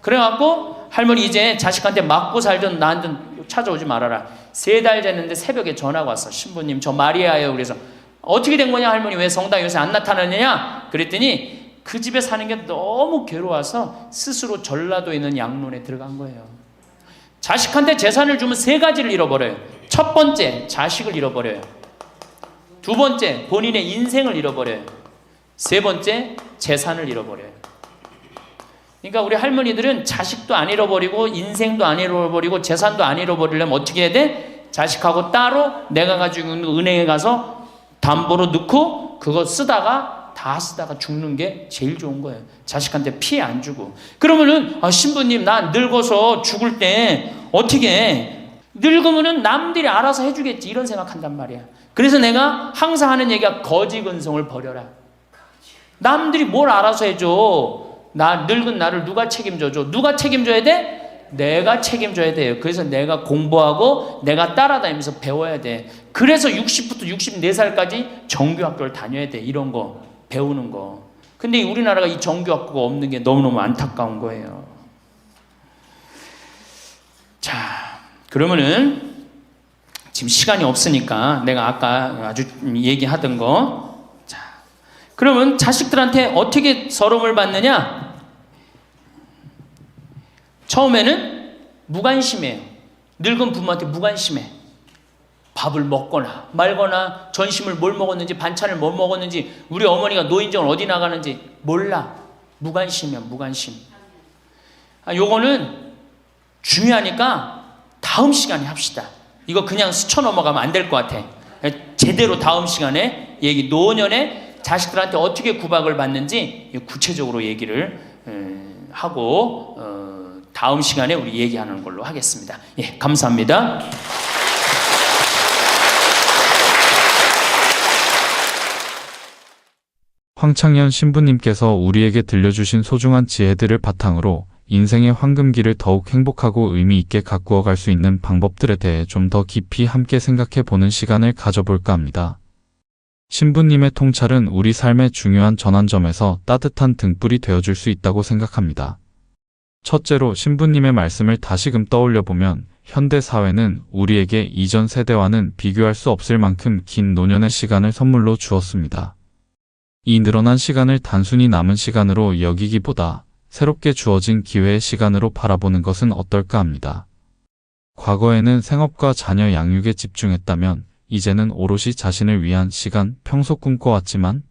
그래갖고 할머니 이제 자식한테 맞고 살던 나한테 찾아오지 말아라. 3달 됐는데 새벽에 전화가 왔어. 신부님 저 마리아예요. 그래서 어떻게 된 거냐 할머니 왜 성당 요새 안 나타나느냐 그랬더니 그 집에 사는 게 너무 괴로워서 스스로 전라도에 있는 양론에 들어간 거예요. 자식한테 재산을 주면 3가지를 잃어버려요. 첫 번째 자식을 잃어버려요. 2번째 본인의 인생을 잃어버려요. 3번째 재산을 잃어버려요. 그러니까 우리 할머니들은 자식도 안 잃어버리고 인생도 안 잃어버리고 재산도 안 잃어버리려면 어떻게 해야 돼? 자식하고 따로 내가 가지고 있는 은행에 가서 담보로 넣고 그거 쓰다가 다 쓰다가 죽는 게 제일 좋은 거예요. 자식한테 피해 안 주고. 그러면은 신부님 나 늙어서 죽을 때 어떻게 해? 늙으면은 남들이 알아서 해주겠지 이런 생각한단 말이야. 그래서 내가 항상 하는 얘기가 거지 근성을 버려라. 남들이 뭘 알아서 해줘. 나 늙은 나를 누가 책임져줘? 누가 책임져야 돼? 내가 책임져야 돼요. 그래서 내가 공부하고 내가 따라다니면서 배워야 돼. 그래서 60부터 64살까지 정규학교를 다녀야 돼. 이런 거 배우는 거. 근데 우리나라가 이 정규학교가 없는 게 너무너무 안타까운 거예요. 자, 그러면은 지금 시간이 없으니까 내가 아까 아주 얘기하던 거. 자, 그러면 자식들한테 어떻게 서름을 받느냐? 처음에는 무관심해요. 늙은 부모한테 무관심해. 밥을 먹거나 말거나 전심을 뭘 먹었는지 반찬을 뭘 먹었는지 우리 어머니가 노인정을 어디 나가는지 몰라. 무관심이야. 무관심. 요거는 중요하니까 다음 시간에 합시다. 이거 그냥 스쳐 넘어가면 안 될 것 같아. 제대로 다음 시간에 얘기 노년에 자식들한테 어떻게 구박을 받는지 구체적으로 얘기를 하고 다음 시간에 우리 얘기하는 걸로 하겠습니다. 예, 감사합니다. 황창현 신부님께서 우리에게 들려주신 소중한 지혜들을 바탕으로 인생의 황금기를 더욱 행복하고 의미 있게 가꾸어 갈 수 있는 방법들에 대해 좀 더 깊이 함께 생각해 보는 시간을 가져볼까 합니다. 신부님의 통찰은 우리 삶의 중요한 전환점에서 따뜻한 등불이 되어줄 수 있다고 생각합니다. 첫째로 신부님의 말씀을 다시금 떠올려보면 현대 사회는 우리에게 이전 세대와는 비교할 수 없을 만큼 긴 노년의 시간을 선물로 주었습니다. 이 늘어난 시간을 단순히 남은 시간으로 여기기보다 새롭게 주어진 기회의 시간으로 바라보는 것은 어떨까 합니다. 과거에는 생업과 자녀 양육에 집중했다면 이제는 오롯이 자신을 위한 시간, 평소 꿈꿔왔지만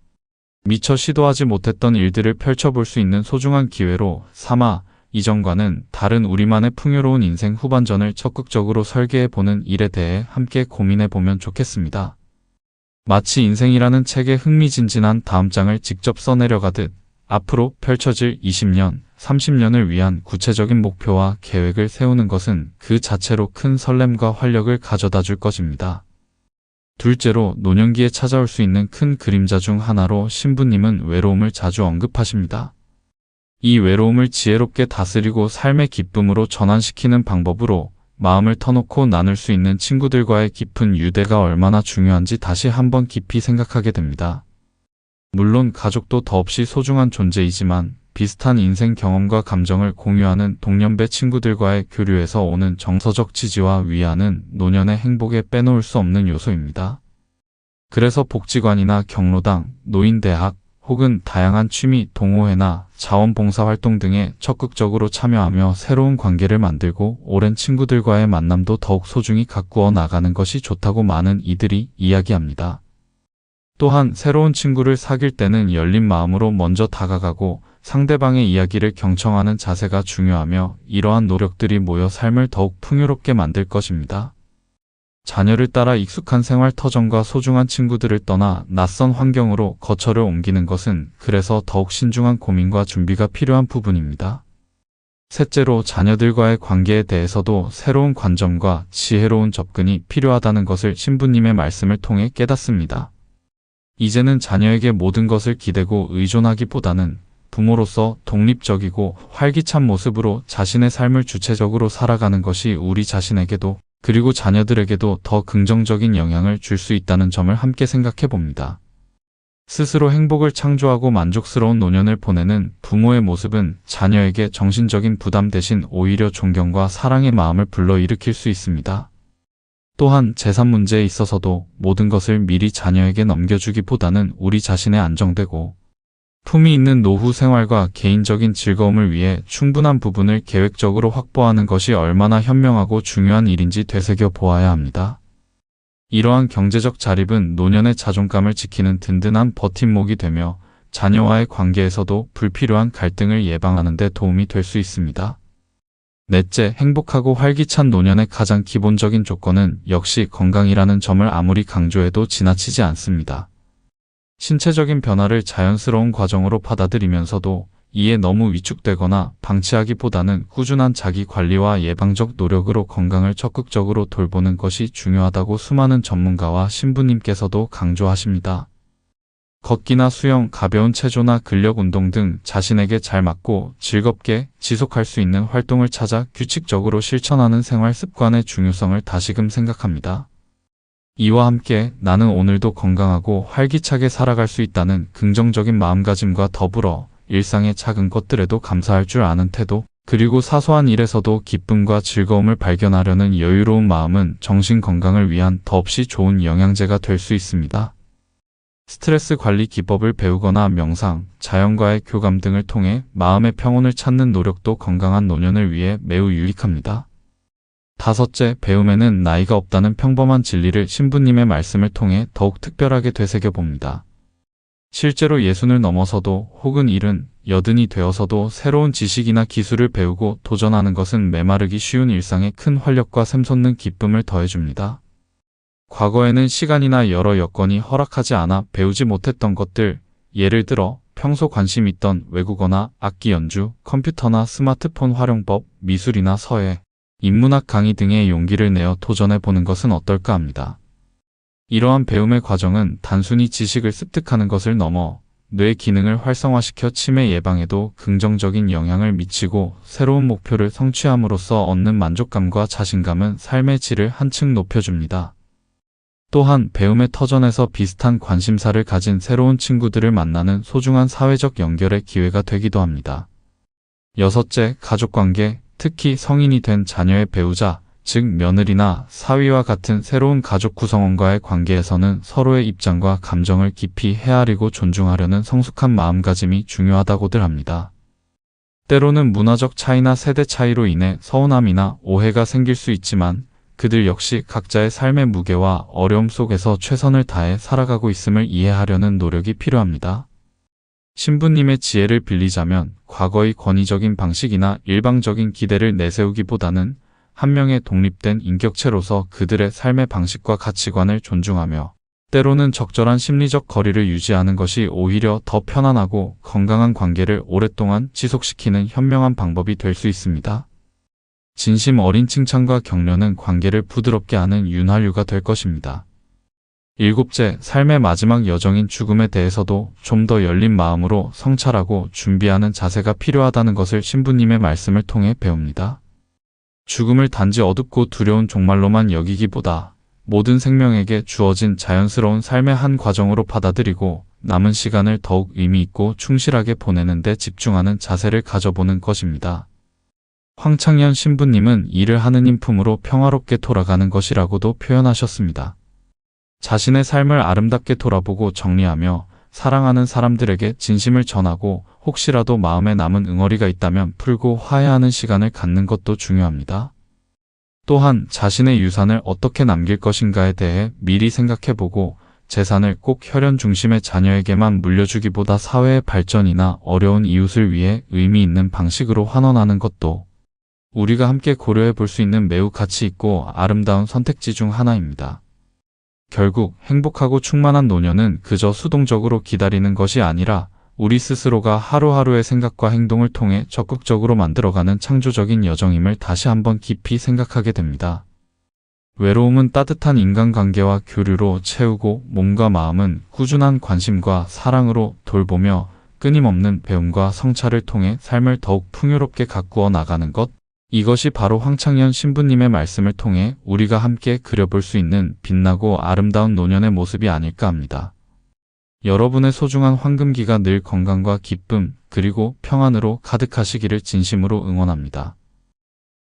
미처 시도하지 못했던 일들을 펼쳐볼 수 있는 소중한 기회로 삼아 이전과는 다른 우리만의 풍요로운 인생 후반전을 적극적으로 설계해보는 일에 대해 함께 고민해보면 좋겠습니다. 마치 인생이라는 책에 흥미진진한 다음 장을 직접 써내려가듯 앞으로 펼쳐질 20년, 30년을 위한 구체적인 목표와 계획을 세우는 것은 그 자체로 큰 설렘과 활력을 가져다 줄 것입니다. 둘째로 노년기에 찾아올 수 있는 큰 그림자 중 하나로 신부님은 외로움을 자주 언급하십니다. 이 외로움을 지혜롭게 다스리고 삶의 기쁨으로 전환시키는 방법으로 마음을 터놓고 나눌 수 있는 친구들과의 깊은 유대가 얼마나 중요한지 다시 한번 깊이 생각하게 됩니다. 물론 가족도 더없이 소중한 존재이지만 비슷한 인생 경험과 감정을 공유하는 동년배 친구들과의 교류에서 오는 정서적 지지와 위안은 노년의 행복에 빼놓을 수 없는 요소입니다. 그래서 복지관이나 경로당, 노인대학, 혹은 다양한 취미, 동호회나 자원봉사활동 등에 적극적으로 참여하며 새로운 관계를 만들고 오랜 친구들과의 만남도 더욱 소중히 가꾸어 나가는 것이 좋다고 많은 이들이 이야기합니다. 또한 새로운 친구를 사귈 때는 열린 마음으로 먼저 다가가고 상대방의 이야기를 경청하는 자세가 중요하며 이러한 노력들이 모여 삶을 더욱 풍요롭게 만들 것입니다. 자녀를 따라 익숙한 생활 터전과 소중한 친구들을 떠나 낯선 환경으로 거처를 옮기는 것은 그래서 더욱 신중한 고민과 준비가 필요한 부분입니다. 셋째로 자녀들과의 관계에 대해서도 새로운 관점과 지혜로운 접근이 필요하다는 것을 신부님의 말씀을 통해 깨닫습니다. 이제는 자녀에게 모든 것을 기대고 의존하기보다는 부모로서 독립적이고 활기찬 모습으로 자신의 삶을 주체적으로 살아가는 것이 우리 자신에게도 그리고 자녀들에게도 더 긍정적인 영향을 줄 수 있다는 점을 함께 생각해 봅니다. 스스로 행복을 창조하고 만족스러운 노년을 보내는 부모의 모습은 자녀에게 정신적인 부담 대신 오히려 존경과 사랑의 마음을 불러일으킬 수 있습니다. 또한 재산 문제에 있어서도 모든 것을 미리 자녀에게 넘겨주기보다는 우리 자신의 안정되고 품위 있는 노후 생활과 개인적인 즐거움을 위해 충분한 부분을 계획적으로 확보하는 것이 얼마나 현명하고 중요한 일인지 되새겨 보아야 합니다. 이러한 경제적 자립은 노년의 자존감을 지키는 든든한 버팀목이 되며 자녀와의 관계에서도 불필요한 갈등을 예방하는 데 도움이 될 수 있습니다. 넷째, 행복하고 활기찬 노년의 가장 기본적인 조건은 역시 건강이라는 점을 아무리 강조해도 지나치지 않습니다. 신체적인 변화를 자연스러운 과정으로 받아들이면서도 이에 너무 위축되거나 방치하기보다는 꾸준한 자기 관리와 예방적 노력으로 건강을 적극적으로 돌보는 것이 중요하다고 수많은 전문가와 신부님께서도 강조하십니다. 걷기나 수영, 가벼운 체조나 근력 운동 등 자신에게 잘 맞고 즐겁게 지속할 수 있는 활동을 찾아 규칙적으로 실천하는 생활 습관의 중요성을 다시금 생각합니다. 이와 함께 나는 오늘도 건강하고 활기차게 살아갈 수 있다는 긍정적인 마음가짐과 더불어 일상의 작은 것들에도 감사할 줄 아는 태도, 그리고 사소한 일에서도 기쁨과 즐거움을 발견하려는 여유로운 마음은 정신 건강을 위한 더없이 좋은 영양제가 될 수 있습니다. 스트레스 관리 기법을 배우거나 명상, 자연과의 교감 등을 통해 마음의 평온을 찾는 노력도 건강한 노년을 위해 매우 유익합니다. 다섯째, 배움에는 나이가 없다는 평범한 진리를 신부님의 말씀을 통해 더욱 특별하게 되새겨봅니다. 실제로 60을 넘어서도 혹은 70, 80이 되어서도 새로운 지식이나 기술을 배우고 도전하는 것은 메마르기 쉬운 일상에 큰 활력과 샘솟는 기쁨을 더해줍니다. 과거에는 시간이나 여러 여건이 허락하지 않아 배우지 못했던 것들, 예를 들어 평소 관심 있던 외국어나 악기 연주, 컴퓨터나 스마트폰 활용법, 미술이나 서예, 인문학 강의 등의 용기를 내어 도전해보는 것은 어떨까 합니다. 이러한 배움의 과정은 단순히 지식을 습득하는 것을 넘어 뇌 기능을 활성화시켜 치매 예방에도 긍정적인 영향을 미치고 새로운 목표를 성취함으로써 얻는 만족감과 자신감은 삶의 질을 한층 높여줍니다. 또한 배움의 터전에서 비슷한 관심사를 가진 새로운 친구들을 만나는 소중한 사회적 연결의 기회가 되기도 합니다. 여섯째, 가족관계, 특히 성인이 된 자녀의 배우자, 즉 며느리나 사위와 같은 새로운 가족 구성원과의 관계에서는 서로의 입장과 감정을 깊이 헤아리고 존중하려는 성숙한 마음가짐이 중요하다고들 합니다. 때로는 문화적 차이나 세대 차이로 인해 서운함이나 오해가 생길 수 있지만 그들 역시 각자의 삶의 무게와 어려움 속에서 최선을 다해 살아가고 있음을 이해하려는 노력이 필요합니다. 신부님의 지혜를 빌리자면 과거의 권위적인 방식이나 일방적인 기대를 내세우기보다는 한 명의 독립된 인격체로서 그들의 삶의 방식과 가치관을 존중하며 때로는 적절한 심리적 거리를 유지하는 것이 오히려 더 편안하고 건강한 관계를 오랫동안 지속시키는 현명한 방법이 될 수 있습니다. 진심 어린 칭찬과 격려는 관계를 부드럽게 하는 윤활유가 될 것입니다. 일곱째, 삶의 마지막 여정인 죽음에 대해서도 좀 더 열린 마음으로 성찰하고 준비하는 자세가 필요하다는 것을 신부님의 말씀을 통해 배웁니다. 죽음을 단지 어둡고 두려운 종말로만 여기기보다 모든 생명에게 주어진 자연스러운 삶의 한 과정으로 받아들이고 남은 시간을 더욱 의미 있고 충실하게 보내는 데 집중하는 자세를 가져보는 것입니다. 황창현 신부님은 이를 하느님 품으로 평화롭게 돌아가는 것이라고도 표현하셨습니다. 자신의 삶을 아름답게 돌아보고 정리하며 사랑하는 사람들에게 진심을 전하고 혹시라도 마음에 남은 응어리가 있다면 풀고 화해하는 시간을 갖는 것도 중요합니다. 또한 자신의 유산을 어떻게 남길 것인가에 대해 미리 생각해보고 재산을 꼭 혈연 중심의 자녀에게만 물려주기보다 사회의 발전이나 어려운 이웃을 위해 의미 있는 방식으로 환원하는 것도 우리가 함께 고려해 볼 수 있는 매우 가치 있고 아름다운 선택지 중 하나입니다. 결국 행복하고 충만한 노년은 그저 수동적으로 기다리는 것이 아니라 우리 스스로가 하루하루의 생각과 행동을 통해 적극적으로 만들어가는 창조적인 여정임을 다시 한번 깊이 생각하게 됩니다. 외로움은 따뜻한 인간관계와 교류로 채우고 몸과 마음은 꾸준한 관심과 사랑으로 돌보며 끊임없는 배움과 성찰을 통해 삶을 더욱 풍요롭게 가꾸어 나가는 것, 이것이 바로 황창현 신부님의 말씀을 통해 우리가 함께 그려볼 수 있는 빛나고 아름다운 노년의 모습이 아닐까 합니다. 여러분의 소중한 황금기가 늘 건강과 기쁨 그리고 평안으로 가득하시기를 진심으로 응원합니다.